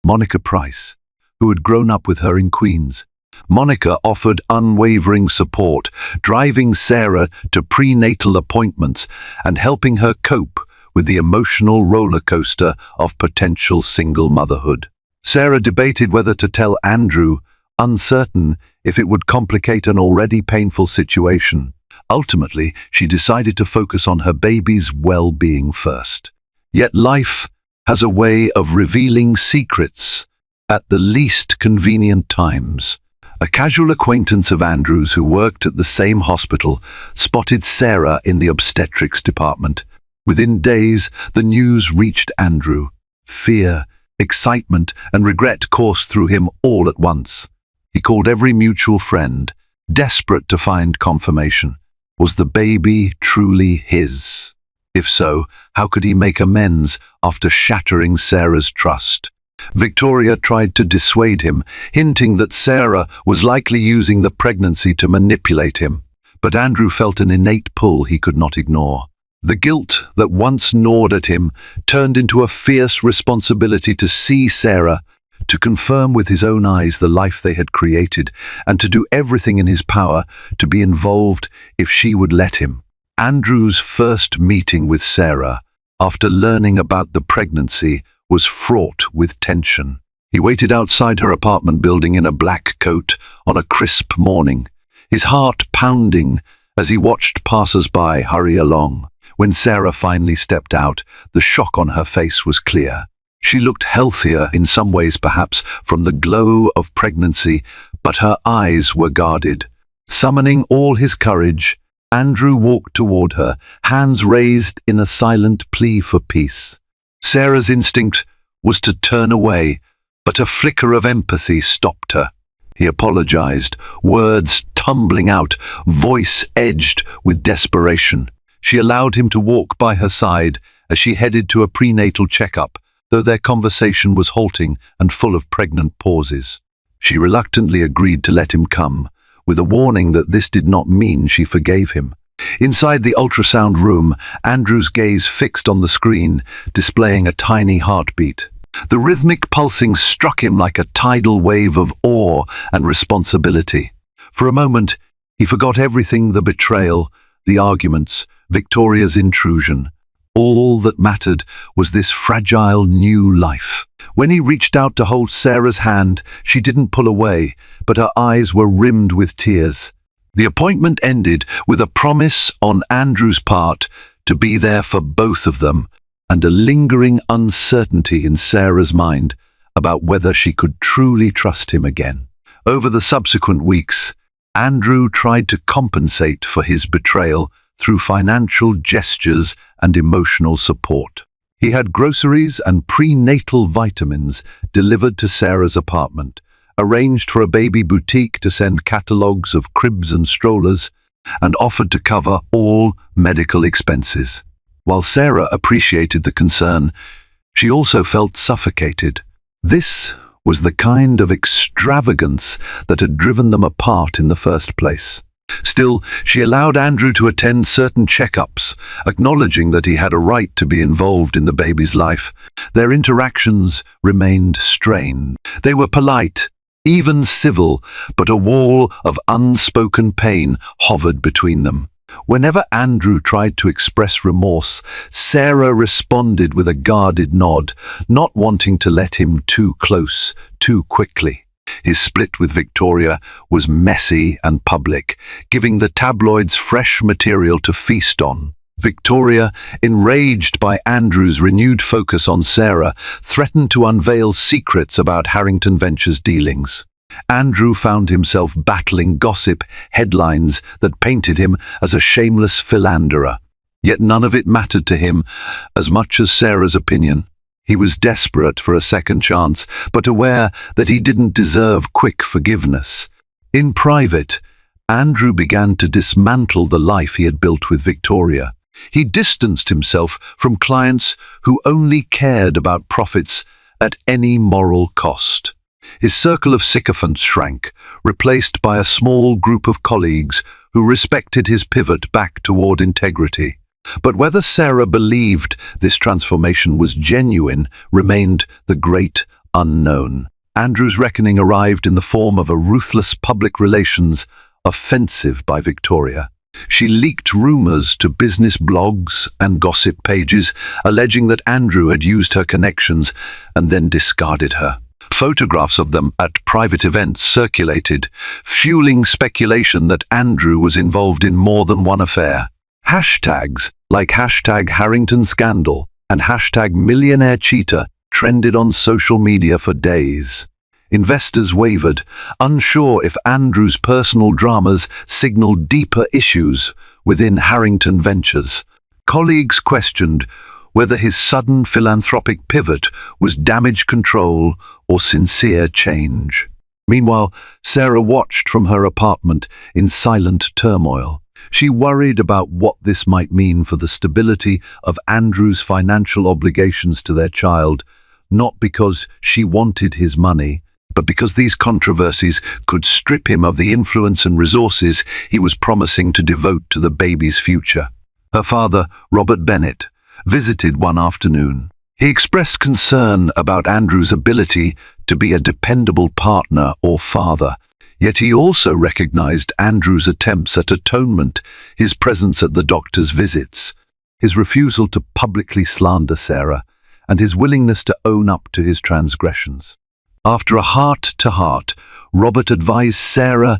B: Monica Price, who had grown up with her in Queens. Monica offered unwavering support, driving Sarah to prenatal appointments and helping her cope with the emotional roller coaster of potential single motherhood. Sarah debated whether to tell Andrew, uncertain if it would complicate an already painful situation. Ultimately, she decided to focus on her baby's well-being first. Yet life has a way of revealing secrets at the least convenient times. A casual acquaintance of Andrew's who worked at the same hospital spotted Sarah in the obstetrics department. Within days, the news reached Andrew. Fear, excitement, and regret coursed through him all at once. He called every mutual friend, desperate to find confirmation. Was the baby truly his? If so, how could he make amends after shattering Sarah's trust? Victoria tried to dissuade him, hinting that Sarah was likely using the pregnancy to manipulate him. But Andrew felt an innate pull he could not ignore. The guilt that once gnawed at him turned into a fierce responsibility to see Sarah, to confirm with his own eyes the life they had created, and to do everything in his power to be involved if she would let him. Andrew's first meeting with Sarah, after learning about the pregnancy, was fraught with tension. He waited outside her apartment building in a black coat on a crisp morning, his heart pounding as he watched passers-by hurry along. When Sarah finally stepped out, the shock on her face was clear. She looked healthier in some ways, perhaps, from the glow of pregnancy, but her eyes were guarded. Summoning all his courage, Andrew walked toward her, hands raised in a silent plea for peace. Sarah's instinct was to turn away, but a flicker of empathy stopped her. He apologized, words tumbling out, voice edged with desperation. She allowed him to walk by her side as she headed to a prenatal checkup, though their conversation was halting and full of pregnant pauses. She reluctantly agreed to let him come, with a warning that this did not mean she forgave him. Inside the ultrasound room, Andrew's gaze fixed on the screen, displaying a tiny heartbeat. The rhythmic pulsing struck him like a tidal wave of awe and responsibility. For a moment, he forgot everything: the betrayal, the arguments, Victoria's intrusion. All that mattered was this fragile new life. When he reached out to hold Sarah's hand, she didn't pull away, but her eyes were rimmed with tears. The appointment ended with a promise on Andrew's part to be there for both of them, and a lingering uncertainty in Sarah's mind about whether she could truly trust him again. Over the subsequent weeks, Andrew tried to compensate for his betrayal through financial gestures and emotional support. He had groceries and prenatal vitamins delivered to Sarah's apartment, arranged for a baby boutique to send catalogues of cribs and strollers, and offered to cover all medical expenses. While Sarah appreciated the concern, she also felt suffocated. This was the kind of extravagance that had driven them apart in the first place. Still, she allowed Andrew to attend certain checkups, acknowledging that he had a right to be involved in the baby's life. Their interactions remained strained. They were polite, even civil, but a wall of unspoken pain hovered between them. Whenever Andrew tried to express remorse, Sarah responded with a guarded nod, not wanting to let him too close too quickly. His split with Victoria was messy and public, giving the tabloids fresh material to feast on. Victoria, enraged by Andrew's renewed focus on Sarah, threatened to unveil secrets about Harrington Ventures' dealings. Andrew found himself battling gossip headlines that painted him as a shameless philanderer. Yet none of it mattered to him as much as Sarah's opinion. He was desperate for a second chance, but aware that he didn't deserve quick forgiveness. In private, Andrew began to dismantle the life he had built with Victoria. He distanced himself from clients who only cared about profits at any moral cost. His circle of sycophants shrank, replaced by a small group of colleagues who respected his pivot back toward integrity. But whether Sarah believed this transformation was genuine remained the great unknown. Andrew's reckoning arrived in the form of a ruthless public relations offensive by Victoria. She leaked rumors to business blogs and gossip pages, alleging that Andrew had used her connections and then discarded her. Photographs of them at private events circulated, fueling speculation that Andrew was involved in more than one affair. Hashtags like #HarringtonScandal and #MillionaireCheater trended on social media for days. Investors wavered, unsure if Andrew's personal dramas signaled deeper issues within Harrington Ventures. Colleagues questioned whether his sudden philanthropic pivot was damage control or sincere change. Meanwhile, Sarah watched from her apartment in silent turmoil. She worried about what this might mean for the stability of Andrew's financial obligations to their child, not because she wanted his money, but because these controversies could strip him of the influence and resources he was promising to devote to the baby's future. Her father, Robert Bennett, visited one afternoon. He expressed concern about Andrew's ability to be a dependable partner or father, yet he also recognized Andrew's attempts at atonement, his presence at the doctor's visits, his refusal to publicly slander Sarah, and his willingness to own up to his transgressions. After a heart-to-heart, Robert advised Sarah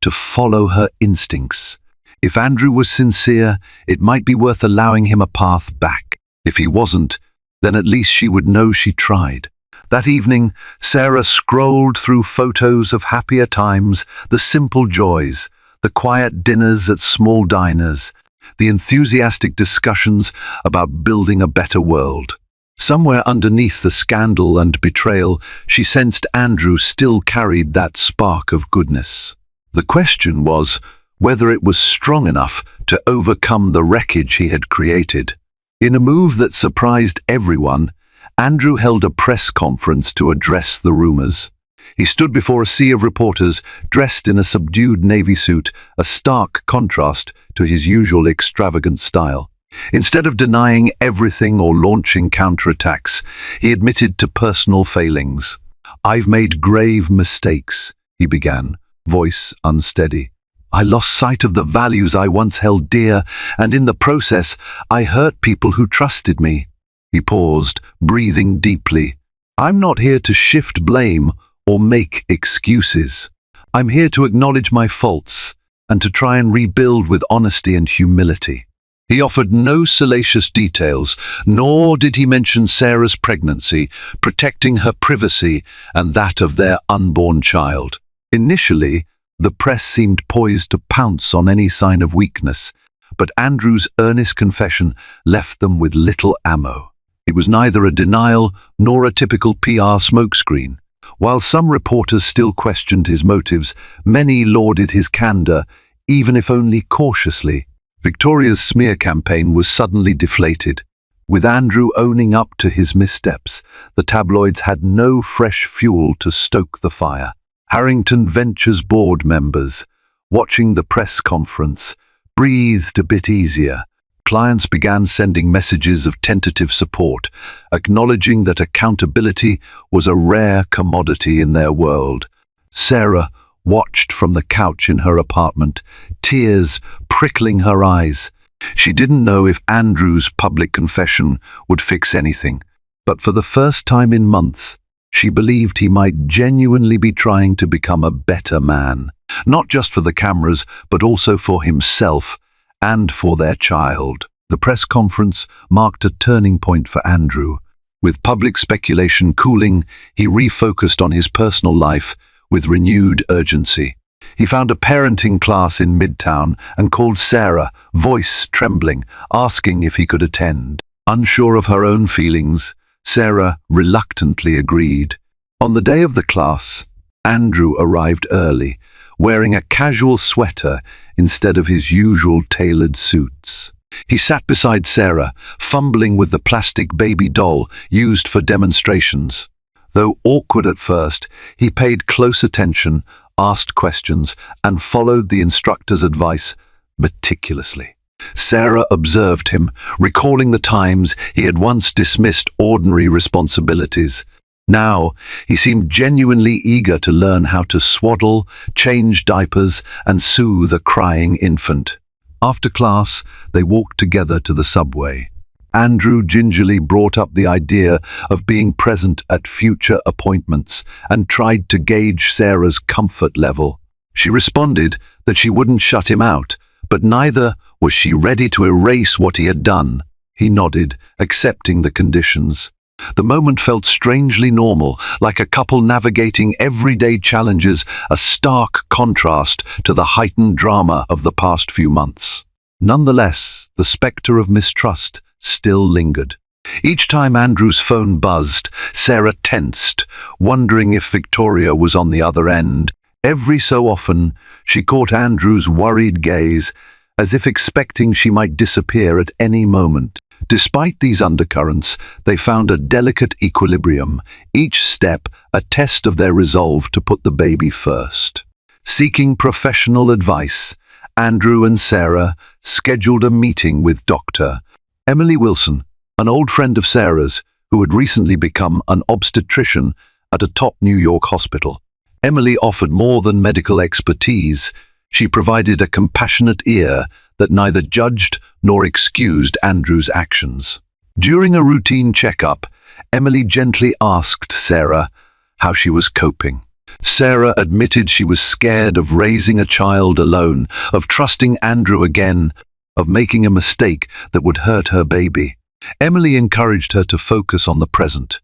B: to follow her instincts. If Andrew was sincere, it might be worth allowing him a path back. If he wasn't, then at least she would know she tried. That evening, Sarah scrolled through photos of happier times, the simple joys, the quiet dinners at small diners, the enthusiastic discussions about building a better world. Somewhere underneath the scandal and betrayal, she sensed Andrew still carried that spark of goodness. The question was whether it was strong enough to overcome the wreckage he had created. In a move that surprised everyone, Andrew held a press conference to address the rumors. He stood before a sea of reporters, dressed in a subdued navy suit, a stark contrast to his usual extravagant style. Instead of denying everything or launching counterattacks, he admitted to personal failings. "I've made grave mistakes," he began, voice unsteady. "I lost sight of the values I once held dear, and in the process, I hurt people who trusted me." He paused, breathing deeply. "I'm not here to shift blame or make excuses. I'm here to acknowledge my faults and to try and rebuild with honesty and humility." He offered no salacious details, nor did he mention Sarah's pregnancy, protecting her privacy and that of their unborn child. Initially, the press seemed poised to pounce on any sign of weakness, but Andrew's earnest confession left them with little ammo. It was neither a denial nor a typical PR smokescreen. While some reporters still questioned his motives, many lauded his candor, even if only cautiously. Victoria's smear campaign was suddenly deflated. With Andrew owning up to his missteps, the tabloids had no fresh fuel to stoke the fire. Harrington Ventures board members, watching the press conference, breathed a bit easier. Clients began sending messages of tentative support, acknowledging that accountability was a rare commodity in their world. Sarah watched from the couch in her apartment, tears prickling her eyes. She didn't know if Andrew's public confession would fix anything, but for the first time in months, she believed he might genuinely be trying to become a better man, not just for the cameras, but also for himself and for their child. The press conference marked a turning point for Andrew. With public speculation cooling, he refocused on his personal life with renewed urgency. He found a parenting class in Midtown and called Sarah, voice trembling, asking if he could attend. Unsure of her own feelings, Sarah reluctantly agreed. On the day of the class, Andrew arrived early, wearing a casual sweater instead of his usual tailored suits. He sat beside Sarah, fumbling with the plastic baby doll used for demonstrations. Though awkward at first, he paid close attention, asked questions, and followed the instructor's advice meticulously. Sarah observed him, recalling the times he had once dismissed ordinary responsibilities. Now, he seemed genuinely eager to learn how to swaddle, change diapers, and soothe a crying infant. After class, they walked together to the subway. Andrew gingerly brought up the idea of being present at future appointments and tried to gauge Sarah's comfort level. She responded that she wouldn't shut him out, but neither was she ready to erase what he had done. He nodded, accepting the conditions. The moment felt strangely normal, like a couple navigating everyday challenges, a stark contrast to the heightened drama of the past few months. Nonetheless, the spectre of mistrust still lingered. Each time Andrew's phone buzzed, Sarah tensed, wondering if Victoria was on the other end. Every so often, she caught Andrew's worried gaze, as if expecting she might disappear at any moment. Despite these undercurrents, they found a delicate equilibrium, each step a test of their resolve to put the baby first. Seeking professional advice, Andrew and Sarah scheduled a meeting with Dr. Emily Wilson, an old friend of Sarah's who had recently become an obstetrician at a top New York hospital. Emily offered more than medical expertise. She provided a compassionate ear that neither judged nor excused Andrew's actions. During a routine checkup, Emily gently asked Sarah how she was coping. Sarah admitted she was scared of raising a child alone, of trusting Andrew again, of making a mistake that would hurt her baby. Emily encouraged her to focus on the present.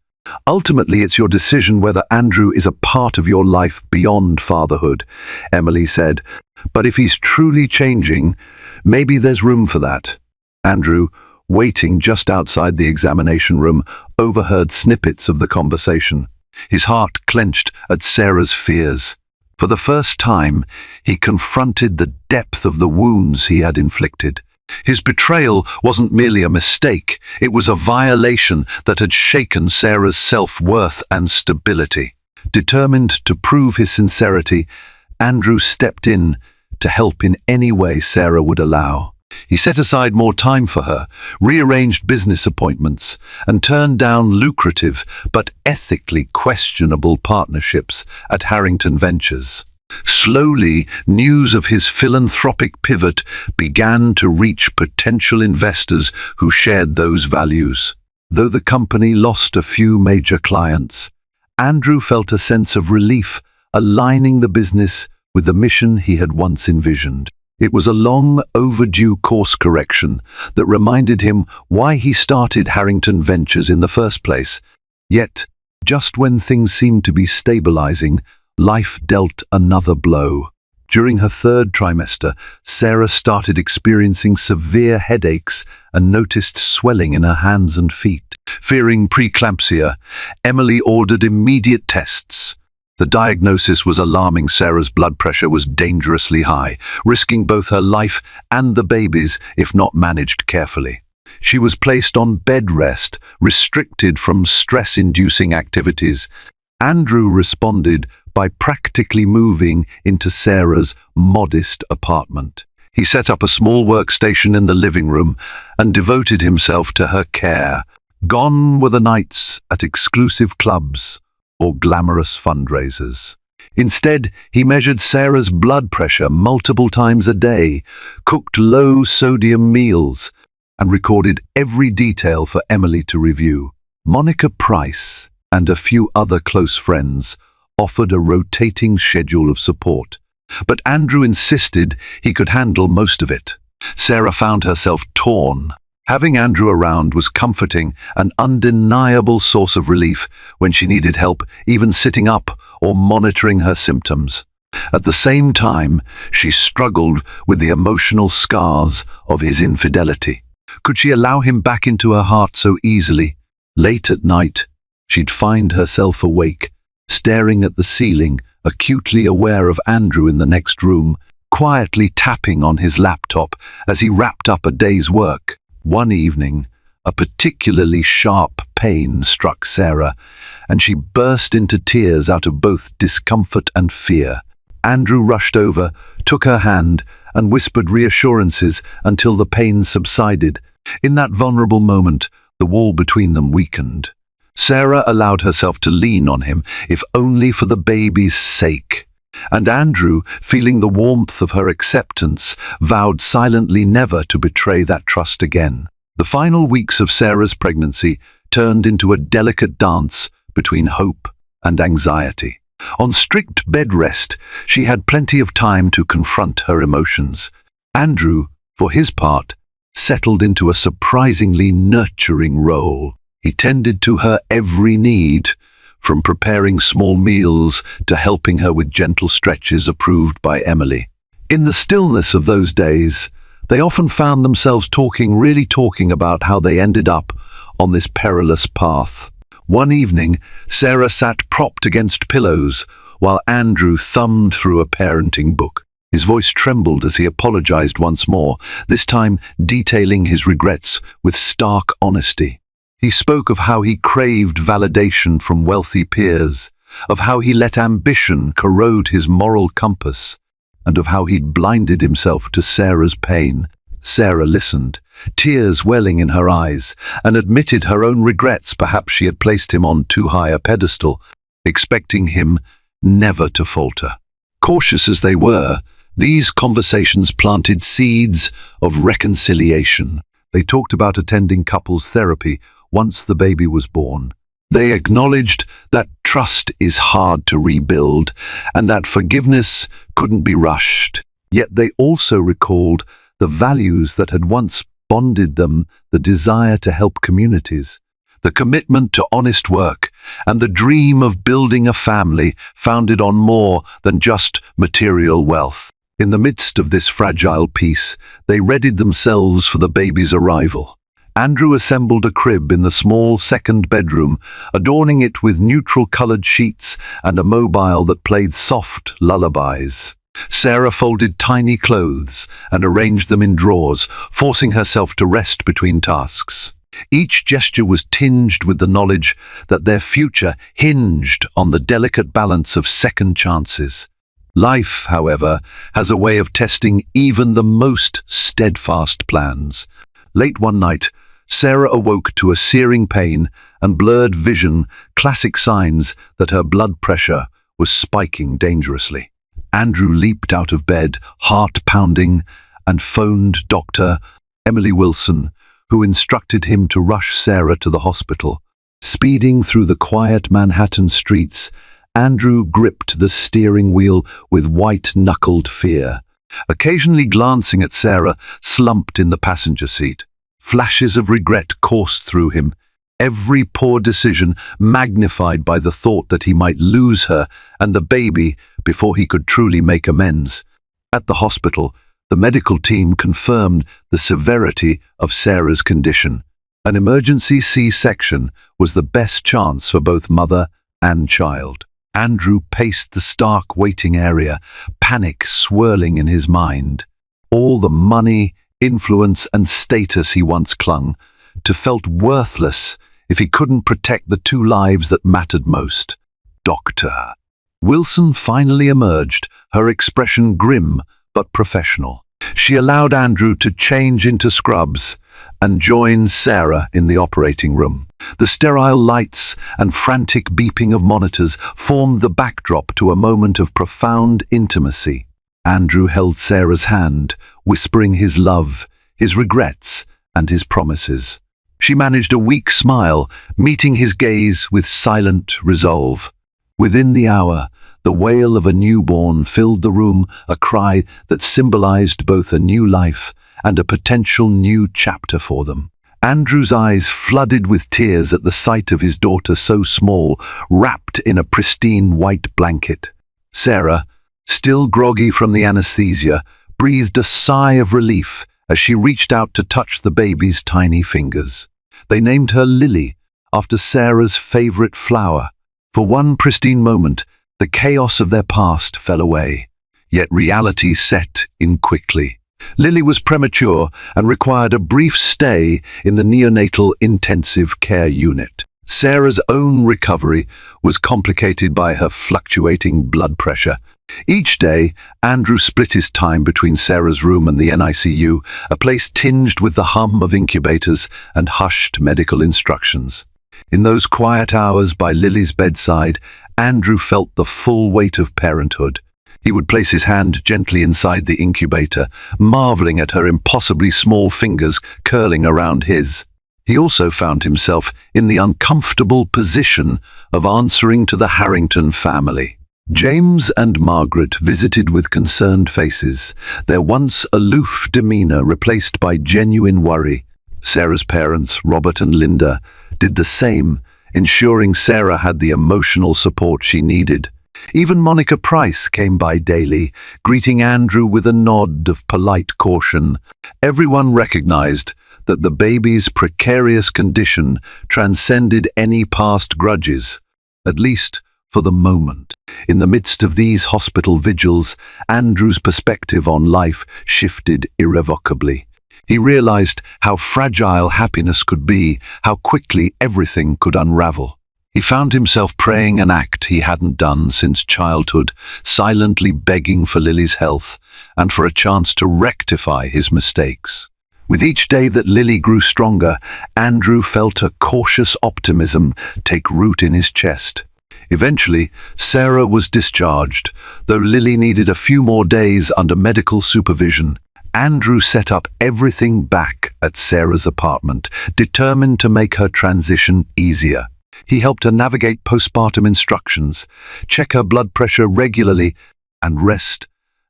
B: Ultimately, it's your decision whether Andrew is a part of your life beyond fatherhood, Emily said. But if he's truly changing, maybe there's room for that. Andrew, waiting just outside the examination room, overheard snippets of the conversation. His heart clenched at Sarah's fears. For the first time, he confronted the depth of the wounds he had inflicted. His betrayal wasn't merely a mistake, it was a violation that had shaken Sarah's self-worth and stability. Determined to prove his sincerity, Andrew stepped in to help in any way Sarah would allow. He set aside more time for her, rearranged business appointments, and turned down lucrative but ethically questionable partnerships at Harrington Ventures. Slowly, news of his philanthropic pivot began to reach potential investors who shared those values. Though the company lost a few major clients, Andrew felt a sense of relief, aligning the business with the mission he had once envisioned. It was a long overdue course correction that reminded him why he started Harrington Ventures in the first place. Yet, just when things seemed to be stabilizing, life dealt another blow. During her third trimester, Sarah started experiencing severe headaches and noticed swelling in her hands and feet. Fearing preeclampsia, Emily ordered immediate tests. The diagnosis was alarming. Sarah's blood pressure was dangerously high, risking both her life and the baby's if not managed carefully. She was placed on bed rest, restricted from stress-inducing activities. Andrew responded by practically moving into Sarah's modest apartment. He set up a small workstation in the living room and devoted himself to her care. Gone were the nights at exclusive clubs or glamorous fundraisers. Instead, he measured Sarah's blood pressure multiple times a day, cooked low-sodium meals, and recorded every detail for Emily to review. Monica Price and a few other close friends offered a rotating schedule of support, but Andrew insisted he could handle most of it. Sarah found herself torn. Having Andrew around was comforting, an undeniable source of relief when she needed help, even sitting up or monitoring her symptoms. At the same time, she struggled with the emotional scars of his infidelity. Could she allow him back into her heart so easily? Late at night, she'd find herself awake, staring at the ceiling, acutely aware of Andrew in the next room, quietly tapping on his laptop as he wrapped up a day's work. One evening, a particularly sharp pain struck Sarah, and she burst into tears out of both discomfort and fear. Andrew rushed over, took her hand, and whispered reassurances until the pain subsided. In that vulnerable moment, the wall between them weakened. Sarah allowed herself to lean on him, if only for the baby's sake. And Andrew, feeling the warmth of her acceptance, vowed silently never to betray that trust again. The final weeks of Sarah's pregnancy turned into a delicate dance between hope and anxiety. On strict bed rest, she had plenty of time to confront her emotions. Andrew, for his part, settled into a surprisingly nurturing role. He tended to her every need, from preparing small meals to helping her with gentle stretches approved by Emily. In the stillness of those days, they often found themselves really talking about how they ended up on this perilous path. One evening, Sarah sat propped against pillows while Andrew thumbed through a parenting book. His voice trembled as he apologized once more, this time detailing his regrets with stark honesty. He spoke of how he craved validation from wealthy peers, of how he let ambition corrode his moral compass, and of how he'd blinded himself to Sarah's pain. Sarah listened, tears welling in her eyes, and admitted her own regrets. Perhaps she had placed him on too high a pedestal, expecting him never to falter. Cautious as they were, these conversations planted seeds of reconciliation. They talked about attending couples therapy once the baby was born. They acknowledged that trust is hard to rebuild and that forgiveness couldn't be rushed. Yet they also recalled the values that had once bonded them, the desire to help communities, the commitment to honest work, and the dream of building a family founded on more than just material wealth. In the midst of this fragile peace, they readied themselves for the baby's arrival. Andrew assembled a crib in the small second bedroom, adorning it with neutral-colored sheets and a mobile that played soft lullabies. Sarah folded tiny clothes and arranged them in drawers, forcing herself to rest between tasks. Each gesture was tinged with the knowledge that their future hinged on the delicate balance of second chances. Life, however, has a way of testing even the most steadfast plans. Late one night, Sarah awoke to a searing pain and blurred vision, classic signs that her blood pressure was spiking dangerously. Andrew leaped out of bed, heart pounding, and phoned Dr. Emily Wilson, who instructed him to rush Sarah to the hospital. Speeding through the quiet Manhattan streets, Andrew gripped the steering wheel with white-knuckled fear. Occasionally glancing at Sarah, slumped in the passenger seat. Flashes of regret coursed through him, every poor decision magnified by the thought that he might lose her and the baby before he could truly make amends. At the hospital, the medical team confirmed the severity of Sarah's condition. An emergency C-section was the best chance for both mother and child. Andrew paced the stark waiting area, panic swirling in his mind. All the money, influence and status he once clung to felt worthless if he couldn't protect the two lives that mattered most. Dr. Wilson finally emerged, her expression grim but professional. She allowed Andrew to change into scrubs and join Sarah in the operating room. The sterile lights and frantic beeping of monitors formed the backdrop to a moment of profound intimacy. Andrew held Sarah's hand, whispering his love, his regrets, and his promises. She managed a weak smile, meeting his gaze with silent resolve. Within the hour, the wail of a newborn filled the room, a cry that symbolized both a new life and a potential new chapter for them. Andrew's eyes flooded with tears at the sight of his daughter so small, wrapped in a pristine white blanket. Sarah, still groggy from the anesthesia, breathed a sigh of relief as she reached out to touch the baby's tiny fingers. They named her Lily, after Sarah's favorite flower. For one pristine moment, the chaos of their past fell away, yet reality set in quickly. Lily was premature and required a brief stay in the neonatal intensive care unit. Sarah's own recovery was complicated by her fluctuating blood pressure. Each day, Andrew split his time between Sarah's room and the NICU, a place tinged with the hum of incubators and hushed medical instructions. In those quiet hours by Lily's bedside, Andrew felt the full weight of parenthood. He would place his hand gently inside the incubator, marveling at her impossibly small fingers curling around his. He also found himself in the uncomfortable position of answering to the Harrington family. James and Margaret visited with concerned faces, their once aloof demeanor replaced by genuine worry. Sarah's parents, Robert and Linda, did the same, ensuring Sarah had the emotional support she needed. Even Monica Price came by daily, greeting Andrew with a nod of polite caution. Everyone recognized that the baby's precarious condition transcended any past grudges, at least for the moment. In the midst of these hospital vigils, Andrew's perspective on life shifted irrevocably. He realized how fragile happiness could be, how quickly everything could unravel. He found himself praying an act he hadn't done since childhood, silently begging for Lily's health and for a chance to rectify his mistakes. With each day that Lily grew stronger, Andrew felt a cautious optimism take root in his chest. Eventually, Sarah was discharged, though Lily needed a few more days under medical supervision. Andrew set up everything back at Sarah's apartment, determined to make her transition easier. He helped her navigate postpartum instructions, check her blood pressure regularly, and rest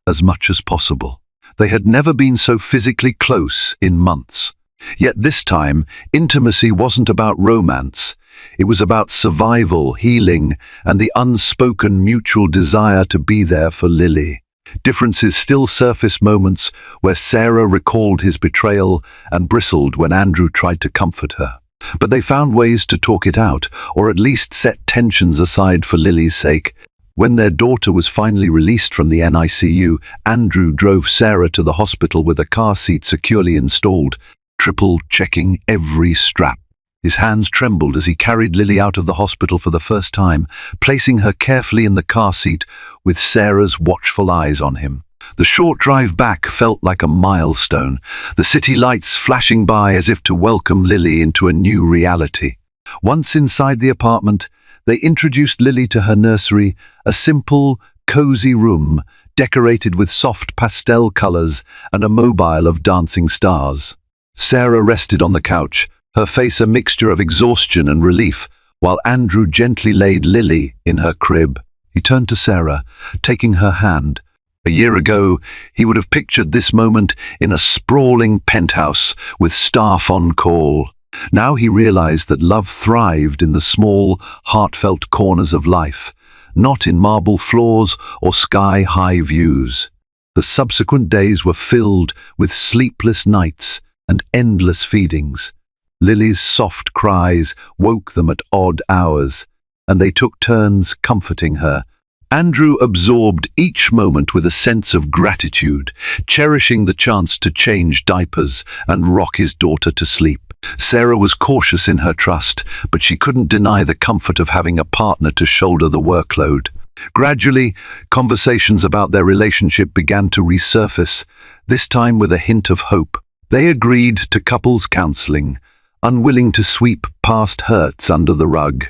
B: as much as possible. They had never been so physically close in months. Yet this time, intimacy wasn't about romance. It was about survival, healing, and the unspoken mutual desire to be there for Lily. Differences still surfaced, moments where Sarah recalled his betrayal and bristled when Andrew tried to comfort her. But they found ways to talk it out, or at least set tensions aside for Lily's sake. When their daughter was finally released from the NICU, Andrew drove Sarah to the hospital with a car seat securely installed, triple-checking every strap. His hands trembled as he carried Lily out of the hospital for the first time, placing her carefully in the car seat with Sarah's watchful eyes on him. The short drive back felt like a milestone, the city lights flashing by as if to welcome Lily into a new reality. Once inside the apartment, they introduced Lily to her nursery, a simple, cozy room decorated with soft pastel colors and a mobile of dancing stars. Sarah rested on the couch, her face a mixture of exhaustion and relief, while Andrew gently laid Lily in her crib. He turned to Sarah, taking her hand. A year ago, he would have pictured this moment in a sprawling penthouse with staff on call. Now he realized that love thrived in the small, heartfelt corners of life, not in marble floors or sky-high views. The subsequent days were filled with sleepless nights and endless feedings. Lily's soft cries woke them at odd hours, and they took turns comforting her. Andrew absorbed each moment with a sense of gratitude, cherishing the chance to change diapers and rock his daughter to sleep. Sarah was cautious in her trust, but she couldn't deny the comfort of having a partner to shoulder the workload. Gradually, conversations about their relationship began to resurface, this time with a hint of hope. They agreed to couples counseling, unwilling to sweep past hurts under the rug.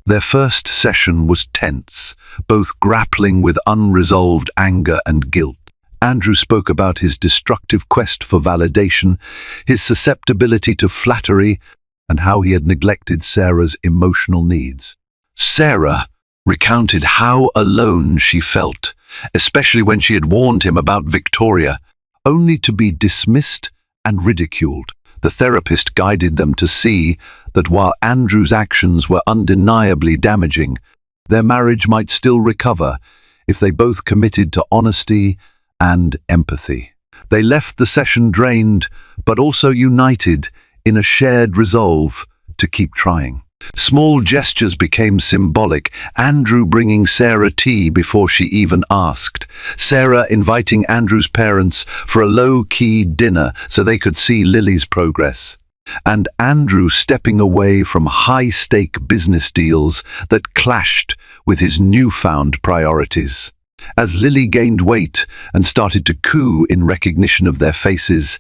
B: Their first session was tense, both grappling with unresolved anger and guilt. Andrew spoke about his destructive quest for validation, his susceptibility to flattery, and how he had neglected Sarah's emotional needs. Sarah recounted how alone she felt, especially when she had warned him about Victoria, only to be dismissed and ridiculed. The therapist guided them to see that while Andrew's actions were undeniably damaging, their marriage might still recover if they both committed to honesty and empathy. They left the session drained, but also united in a shared resolve to keep trying. Small gestures became symbolic, Andrew bringing Sarah tea before she even asked, Sarah inviting Andrew's parents for a low-key dinner so they could see Lily's progress, and Andrew stepping away from high-stake business deals that clashed with his newfound priorities. As Lily gained weight and started to coo in recognition of their faces,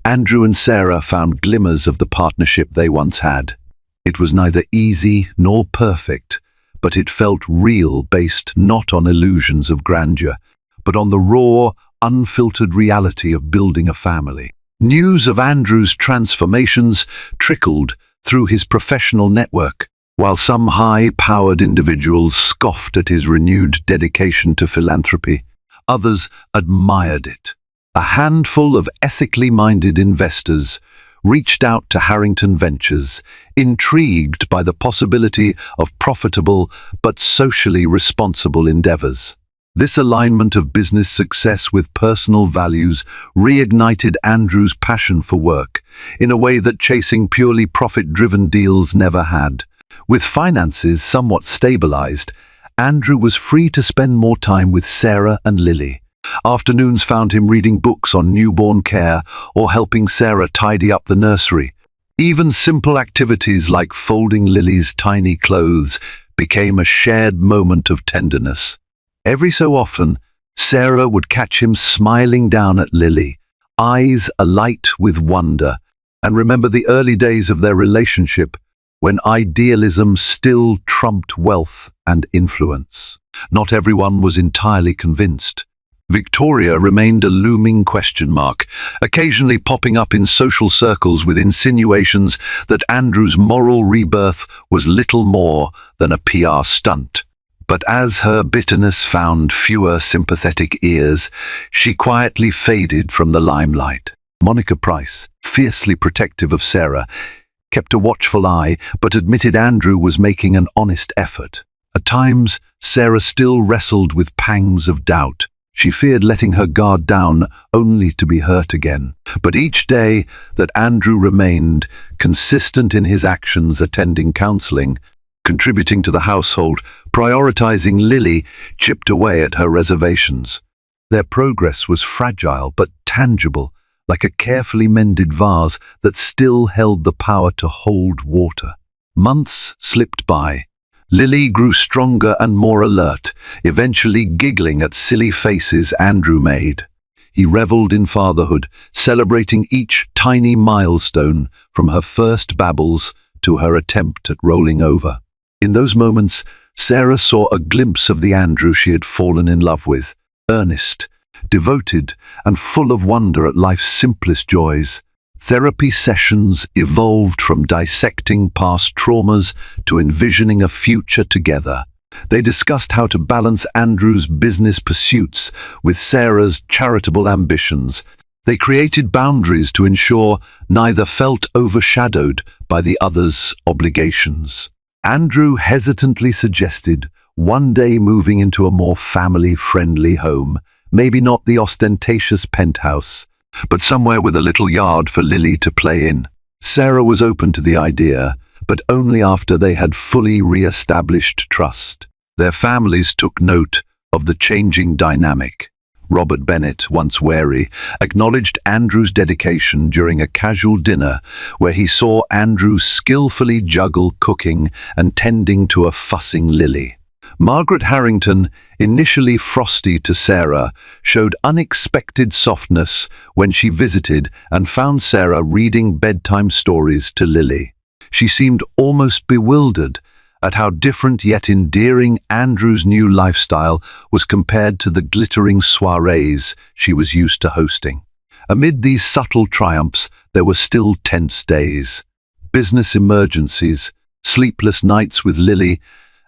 B: Andrew and Sarah found glimmers of the partnership they once had. It was neither easy nor perfect, but it felt real, based not on illusions of grandeur, but on the raw, unfiltered reality of building a family. News of Andrew's transformations trickled through his professional network, while some high-powered individuals scoffed at his renewed dedication to philanthropy. Others admired it. A handful of ethically minded investors reached out to Harrington Ventures, intrigued by the possibility of profitable but socially responsible endeavors. This alignment of business success with personal values reignited Andrew's passion for work in a way that chasing purely profit-driven deals never had. With finances somewhat stabilized, Andrew was free to spend more time with Sarah and Lily. Afternoons found him reading books on newborn care or helping Sarah tidy up the nursery. Even simple activities like folding Lily's tiny clothes became a shared moment of tenderness. Every so often, Sarah would catch him smiling down at Lily, eyes alight with wonder, and remember the early days of their relationship when idealism still trumped wealth and influence. Not everyone was entirely convinced. Victoria remained a looming question mark, occasionally popping up in social circles with insinuations that Andrew's moral rebirth was little more than a PR stunt. But as her bitterness found fewer sympathetic ears, she quietly faded from the limelight. Monica Price, fiercely protective of Sarah, kept a watchful eye but admitted Andrew was making an honest effort. At times, Sarah still wrestled with pangs of doubt. She feared letting her guard down only to be hurt again. But each day that Andrew remained consistent in his actions, attending counseling, contributing to the household, prioritizing Lily, chipped away at her reservations. Their progress was fragile but tangible, like a carefully mended vase that still held the power to hold water. Months slipped by. Lily grew stronger and more alert, eventually giggling at silly faces Andrew made. He reveled in fatherhood, celebrating each tiny milestone from her first babbles to her attempt at rolling over. In those moments, Sarah saw a glimpse of the Andrew she had fallen in love with, earnest, devoted, and full of wonder at life's simplest joys. Therapy sessions evolved from dissecting past traumas to envisioning a future together. They discussed how to balance Andrew's business pursuits with Sarah's charitable ambitions. They created boundaries to ensure neither felt overshadowed by the other's obligations. Andrew hesitantly suggested one day moving into a more family-friendly home, maybe not the ostentatious penthouse, but somewhere with a little yard for Lily to play in. Sarah was open to the idea, but only after they had fully re-established trust. Their families took note of the changing dynamic. Robert Bennett, once wary, acknowledged Andrew's dedication during a casual dinner where he saw Andrew skillfully juggle cooking and tending to a fussing Lily. Margaret Harrington, initially frosty to Sarah, showed unexpected softness when she visited and found Sarah reading bedtime stories to Lily. She seemed almost bewildered at how different yet endearing Andrew's new lifestyle was compared to the glittering soirees she was used to hosting. Amid these subtle triumphs, there were still tense days. Business emergencies, sleepless nights with Lily,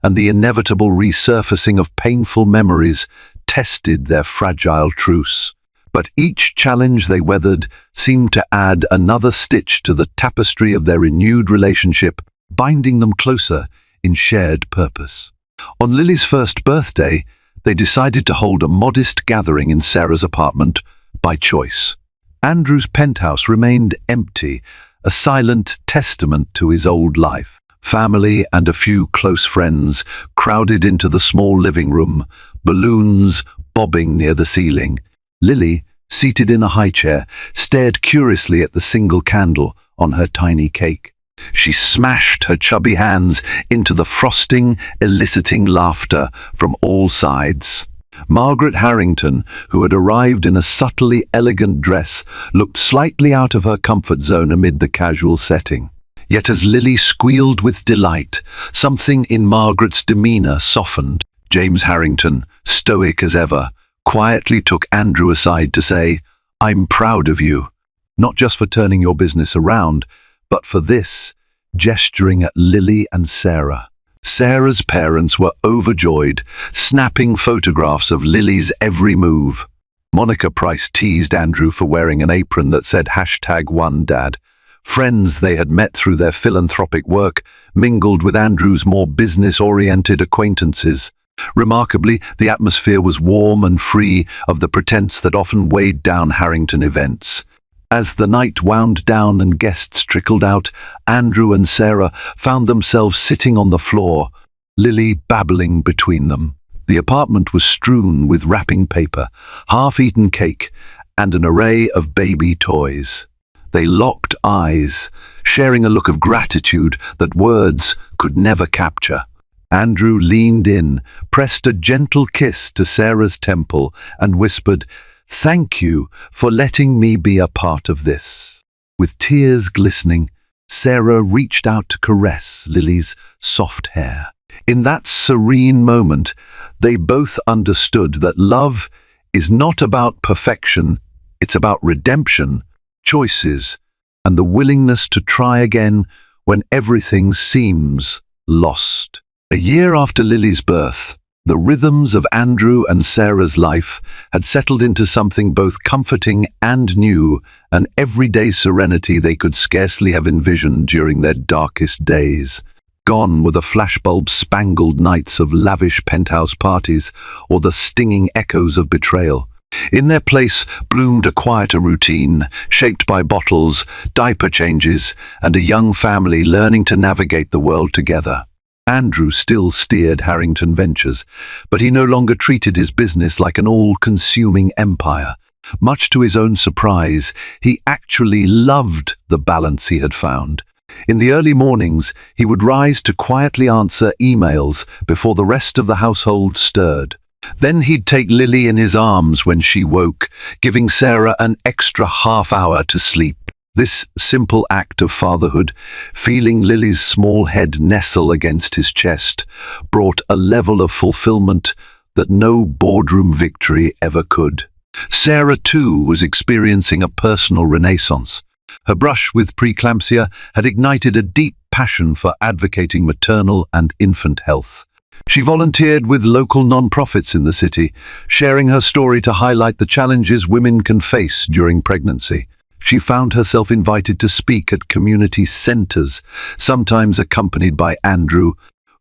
B: and the inevitable resurfacing of painful memories tested their fragile truce. But each challenge they weathered seemed to add another stitch to the tapestry of their renewed relationship, binding them closer in shared purpose. On Lily's first birthday, they decided to hold a modest gathering in Sarah's apartment by choice. Andrew's penthouse remained empty, a silent testament to his old life. Family and a few close friends crowded into the small living room, balloons bobbing near the ceiling. Lily, seated in a high chair, stared curiously at the single candle on her tiny cake. She smashed her chubby hands into the frosting, eliciting laughter from all sides. Margaret Harrington, who had arrived in a subtly elegant dress, looked slightly out of her comfort zone amid the casual setting. Yet as Lily squealed with delight, something in Margaret's demeanor softened. James Harrington, stoic as ever, quietly took Andrew aside to say, "I'm proud of you, not just for turning your business around, but for this," gesturing at Lily and Sarah. Sarah's parents were overjoyed, snapping photographs of Lily's every move. Monica Price teased Andrew for wearing an apron that said #OneDad. Friends they had met through their philanthropic work mingled with Andrew's more business-oriented acquaintances. Remarkably, the atmosphere was warm and free of the pretense that often weighed down Harrington events. As the night wound down and guests trickled out, Andrew and Sarah found themselves sitting on the floor, Lily babbling between them. The apartment was strewn with wrapping paper, half-eaten cake, and an array of baby toys. They locked eyes, sharing a look of gratitude that words could never capture. Andrew leaned in, pressed a gentle kiss to Sarah's temple, and whispered, "Thank you for letting me be a part of this." With tears glistening, Sarah reached out to caress Lily's soft hair. In that serene moment, they both understood that love is not about perfection, it's about redemption, choices, and the willingness to try again when everything seems lost. A year after Lily's birth, the rhythms of Andrew and Sarah's life had settled into something both comforting and new, an everyday serenity they could scarcely have envisioned during their darkest days. Gone were the flashbulb-spangled nights of lavish penthouse parties or the stinging echoes of betrayal. In their place bloomed a quieter routine, shaped by bottles, diaper changes, and a young family learning to navigate the world together. Andrew still steered Harrington Ventures, but he no longer treated his business like an all-consuming empire. Much to his own surprise, he actually loved the balance he had found. In the early mornings, he would rise to quietly answer emails before the rest of the household stirred. Then he'd take Lily in his arms when she woke, giving Sarah an extra half-hour to sleep. This simple act of fatherhood, feeling Lily's small head nestle against his chest, brought a level of fulfillment that no boardroom victory ever could. Sarah, too, was experiencing a personal renaissance. Her brush with preeclampsia had ignited a deep passion for advocating maternal and infant health. She volunteered with local non-profits in the city, sharing her story to highlight the challenges women can face during pregnancy. She found herself invited to speak at community centers, sometimes accompanied by Andrew,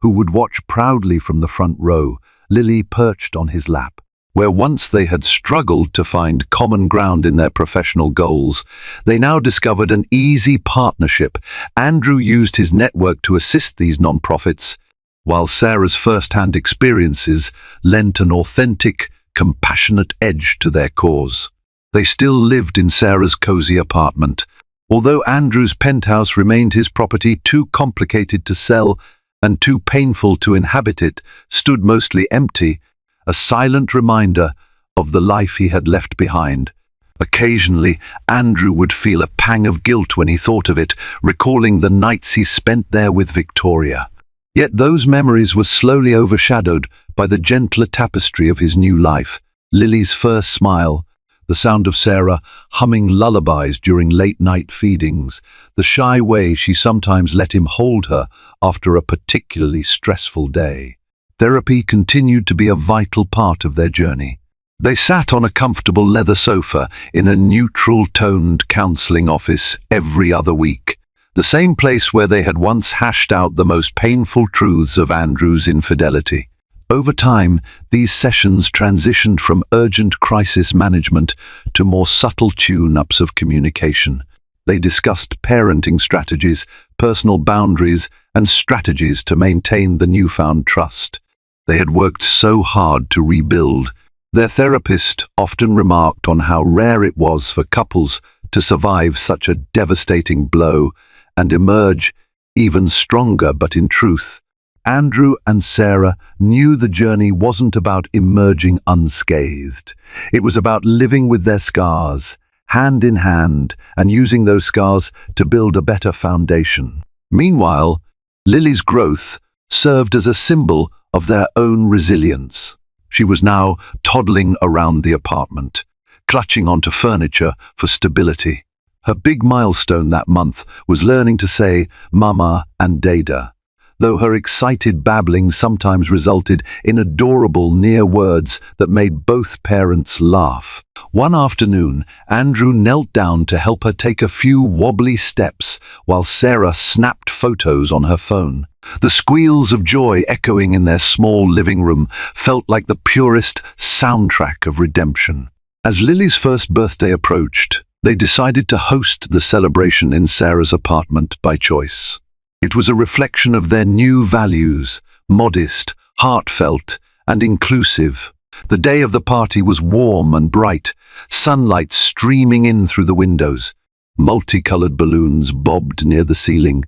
B: who would watch proudly from the front row, Lily perched on his lap. Where once they had struggled to find common ground in their professional goals, they now discovered an easy partnership. Andrew used his network to assist these non-profits, while Sarah's first-hand experiences lent an authentic, compassionate edge to their cause. They still lived in Sarah's cozy apartment. Although Andrew's penthouse remained his property, too complicated to sell and too painful to inhabit, it stood mostly empty, a silent reminder of the life he had left behind. Occasionally, Andrew would feel a pang of guilt when he thought of it, recalling the nights he spent there with Victoria. Yet those memories were slowly overshadowed by the gentler tapestry of his new life. Lily's first smile, the sound of Sarah humming lullabies during late-night feedings, the shy way she sometimes let him hold her after a particularly stressful day. Therapy continued to be a vital part of their journey. They sat on a comfortable leather sofa in a neutral-toned counseling office every other week, the same place where they had once hashed out the most painful truths of Andrew's infidelity. Over time, these sessions transitioned from urgent crisis management to more subtle tune-ups of communication. They discussed parenting strategies, personal boundaries, and strategies to maintain the newfound trust they had worked so hard to rebuild. Their therapist often remarked on how rare it was for couples to survive such a devastating blow and emerge even stronger, but in truth, Andrew and Sarah knew the journey wasn't about emerging unscathed. It was about living with their scars, hand in hand, and using those scars to build a better foundation. Meanwhile, Lily's growth served as a symbol of their own resilience. She was now toddling around the apartment, clutching onto furniture for stability. Her big milestone that month was learning to say Mama and Dada, though her excited babbling sometimes resulted in adorable near words that made both parents laugh. One afternoon, Andrew knelt down to help her take a few wobbly steps while Sarah snapped photos on her phone. The squeals of joy echoing in their small living room felt like the purest soundtrack of redemption. As Lily's first birthday approached, they decided to host the celebration in Sarah's apartment by choice. It was a reflection of their new values, modest, heartfelt, and inclusive. The day of the party was warm and bright, sunlight streaming in through the windows. Multicolored balloons bobbed near the ceiling,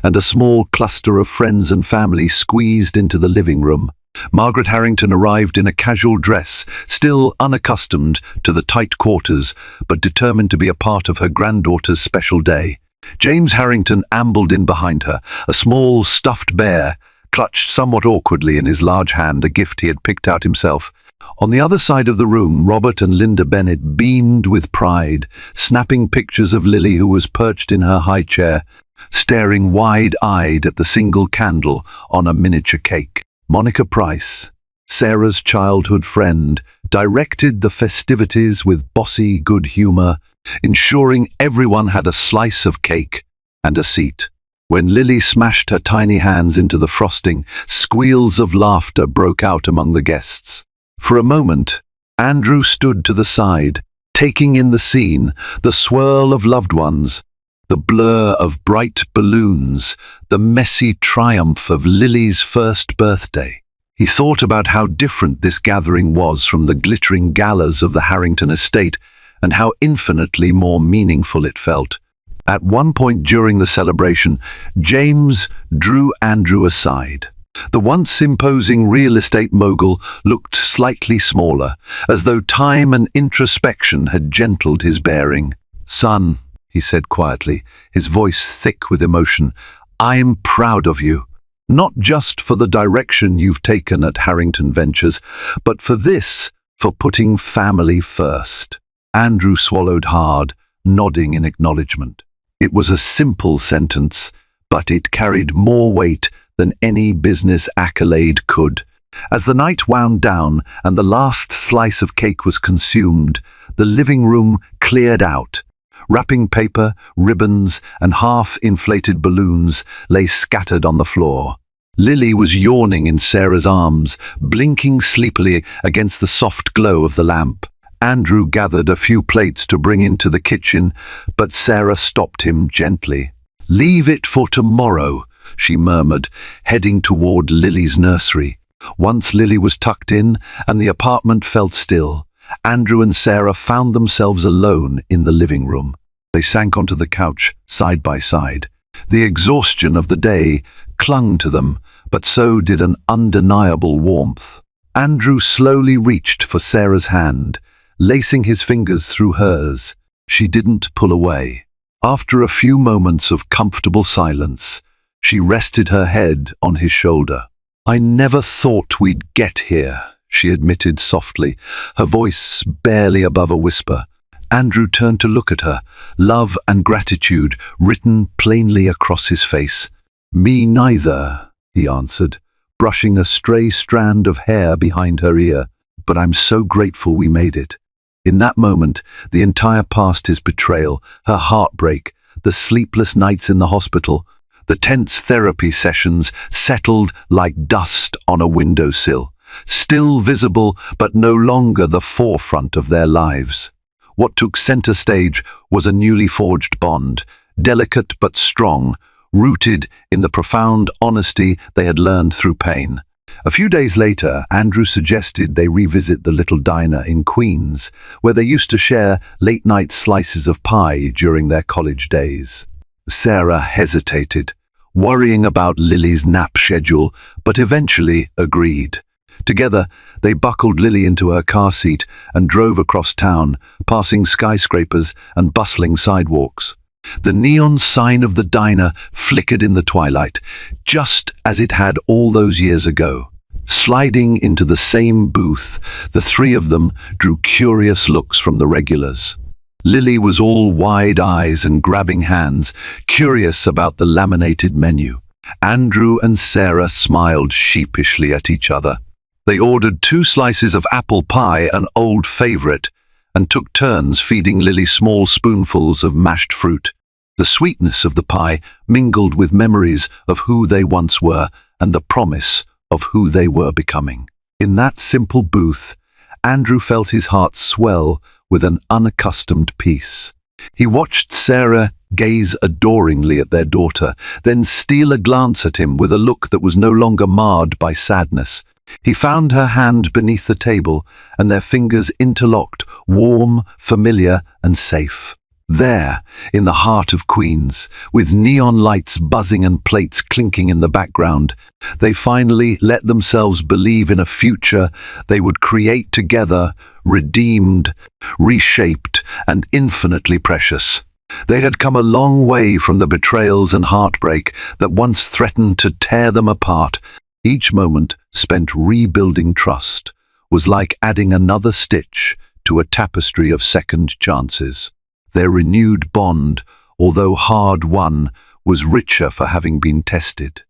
B: and a small cluster of friends and family squeezed into the living room. Margaret Harrington arrived in a casual dress, still unaccustomed to the tight quarters, but determined to be a part of her granddaughter's special day. James Harrington ambled in behind her, a small stuffed bear, clutched somewhat awkwardly in his large hand, a gift he had picked out himself. On the other side of the room, Robert and Linda Bennett beamed with pride, snapping pictures of Lily, who was perched in her high chair, staring wide-eyed at the single candle on a miniature cake. Monica Price, Sarah's childhood friend, directed the festivities with bossy good humor, ensuring everyone had a slice of cake and a seat. When Lily smashed her tiny hands into the frosting, squeals of laughter broke out among the guests. For a moment, Andrew stood to the side, taking in the scene, the swirl of loved ones, the blur of bright balloons, the messy triumph of Lily's first birthday. He thought about how different this gathering was from the glittering galas of the Harrington estate, and how infinitely more meaningful it felt. At one point during the celebration, James drew Andrew aside. The once imposing real estate mogul looked slightly smaller, as though time and introspection had gentled his bearing. "Son," he said quietly, his voice thick with emotion, "I'm proud of you. Not just for the direction you've taken at Harrington Ventures, but for putting family first." Andrew swallowed hard, nodding in acknowledgement. It was a simple sentence, but it carried more weight than any business accolade could. As the night wound down and the last slice of cake was consumed, the living room cleared out. Wrapping paper, ribbons, and half-inflated balloons lay scattered on the floor. Lily was yawning in Sarah's arms, blinking sleepily against the soft glow of the lamp. Andrew gathered a few plates to bring into the kitchen, but Sarah stopped him gently. "Leave it for tomorrow," she murmured, heading toward Lily's nursery. Once Lily was tucked in and the apartment felt still, Andrew and Sarah found themselves alone in the living room. They sank onto the couch, side by side. The exhaustion of the day clung to them, but so did an undeniable warmth. Andrew slowly reached for Sarah's hand, lacing his fingers through hers. She didn't pull away. After a few moments of comfortable silence, she rested her head on his shoulder. "I never thought we'd get here," she admitted softly, her voice barely above a whisper. Andrew turned to look at her, love and gratitude written plainly across his face. "Me neither," he answered, brushing a stray strand of hair behind her ear. "But I'm so grateful we made it." In that moment, the entire past, his betrayal, her heartbreak, the sleepless nights in the hospital, the tense therapy sessions settled like dust on a windowsill, still visible but no longer the forefront of their lives. What took center stage was a newly forged bond, delicate but strong, rooted in the profound honesty they had learned through pain. A few days later, Andrew suggested they revisit the little diner in Queens, where they used to share late-night slices of pie during their college days. Sarah hesitated, worrying about Lily's nap schedule, but eventually agreed. Together, they buckled Lily into her car seat and drove across town, passing skyscrapers and bustling sidewalks. The neon sign of the diner flickered in the twilight, just as it had all those years ago. Sliding into the same booth, the three of them drew curious looks from the regulars. Lily was all wide eyes and grabbing hands, curious about the laminated menu. Andrew and Sarah smiled sheepishly at each other. They ordered 2 slices of apple pie, an old favorite, and took turns feeding Lily small spoonfuls of mashed fruit. The sweetness of the pie mingled with memories of who they once were and the promise of who they were becoming. In that simple booth, Andrew felt his heart swell with an unaccustomed peace. He watched Sarah gaze adoringly at their daughter, then steal a glance at him with a look that was no longer marred by sadness. He found her hand beneath the table, and their fingers interlocked, warm, familiar, and safe. There, in the heart of Queens, with neon lights buzzing and plates clinking in the background, they finally let themselves believe in a future they would create together, redeemed, reshaped, and infinitely precious. They had come a long way from the betrayals and heartbreak that once threatened to tear them apart. Each moment spent rebuilding trust was like adding another stitch to a tapestry of second chances. Their renewed bond, although hard-won, was richer for having been tested.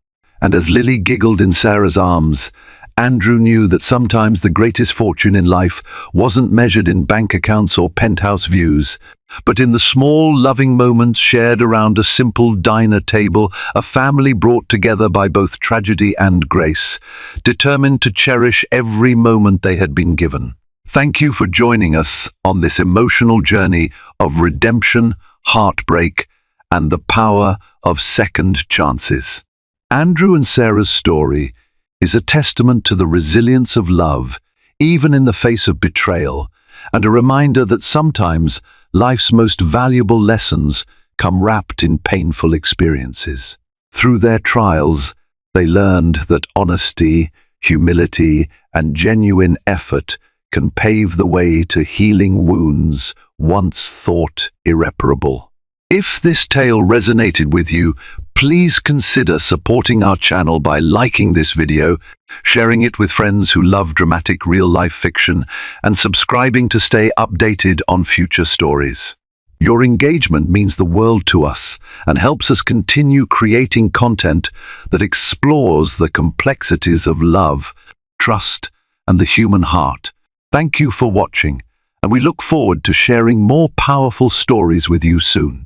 B: And as Lily giggled in Sarah's arms, Andrew knew that sometimes the greatest fortune in life wasn't measured in bank accounts or penthouse views, but in the small, loving moments shared around a simple diner table, a family brought together by both tragedy and grace, determined to cherish every moment they had been given. Thank you for joining us on this emotional journey of redemption, heartbreak, and the power of second chances. Andrew and Sarah's story is a testament to the resilience of love, even in the face of betrayal, and a reminder that sometimes life's most valuable lessons come wrapped in painful experiences. Through their trials, they learned that honesty, humility, and genuine effort can pave the way to healing wounds once thought irreparable. If this tale resonated with you, please consider supporting our channel by liking this video, sharing it with friends who love dramatic real-life fiction, and subscribing to stay updated on future stories. Your engagement means the world to us and helps us continue creating content that explores the complexities of love, trust, and the human heart. Thank you for watching, and we look forward to sharing more powerful stories with you soon.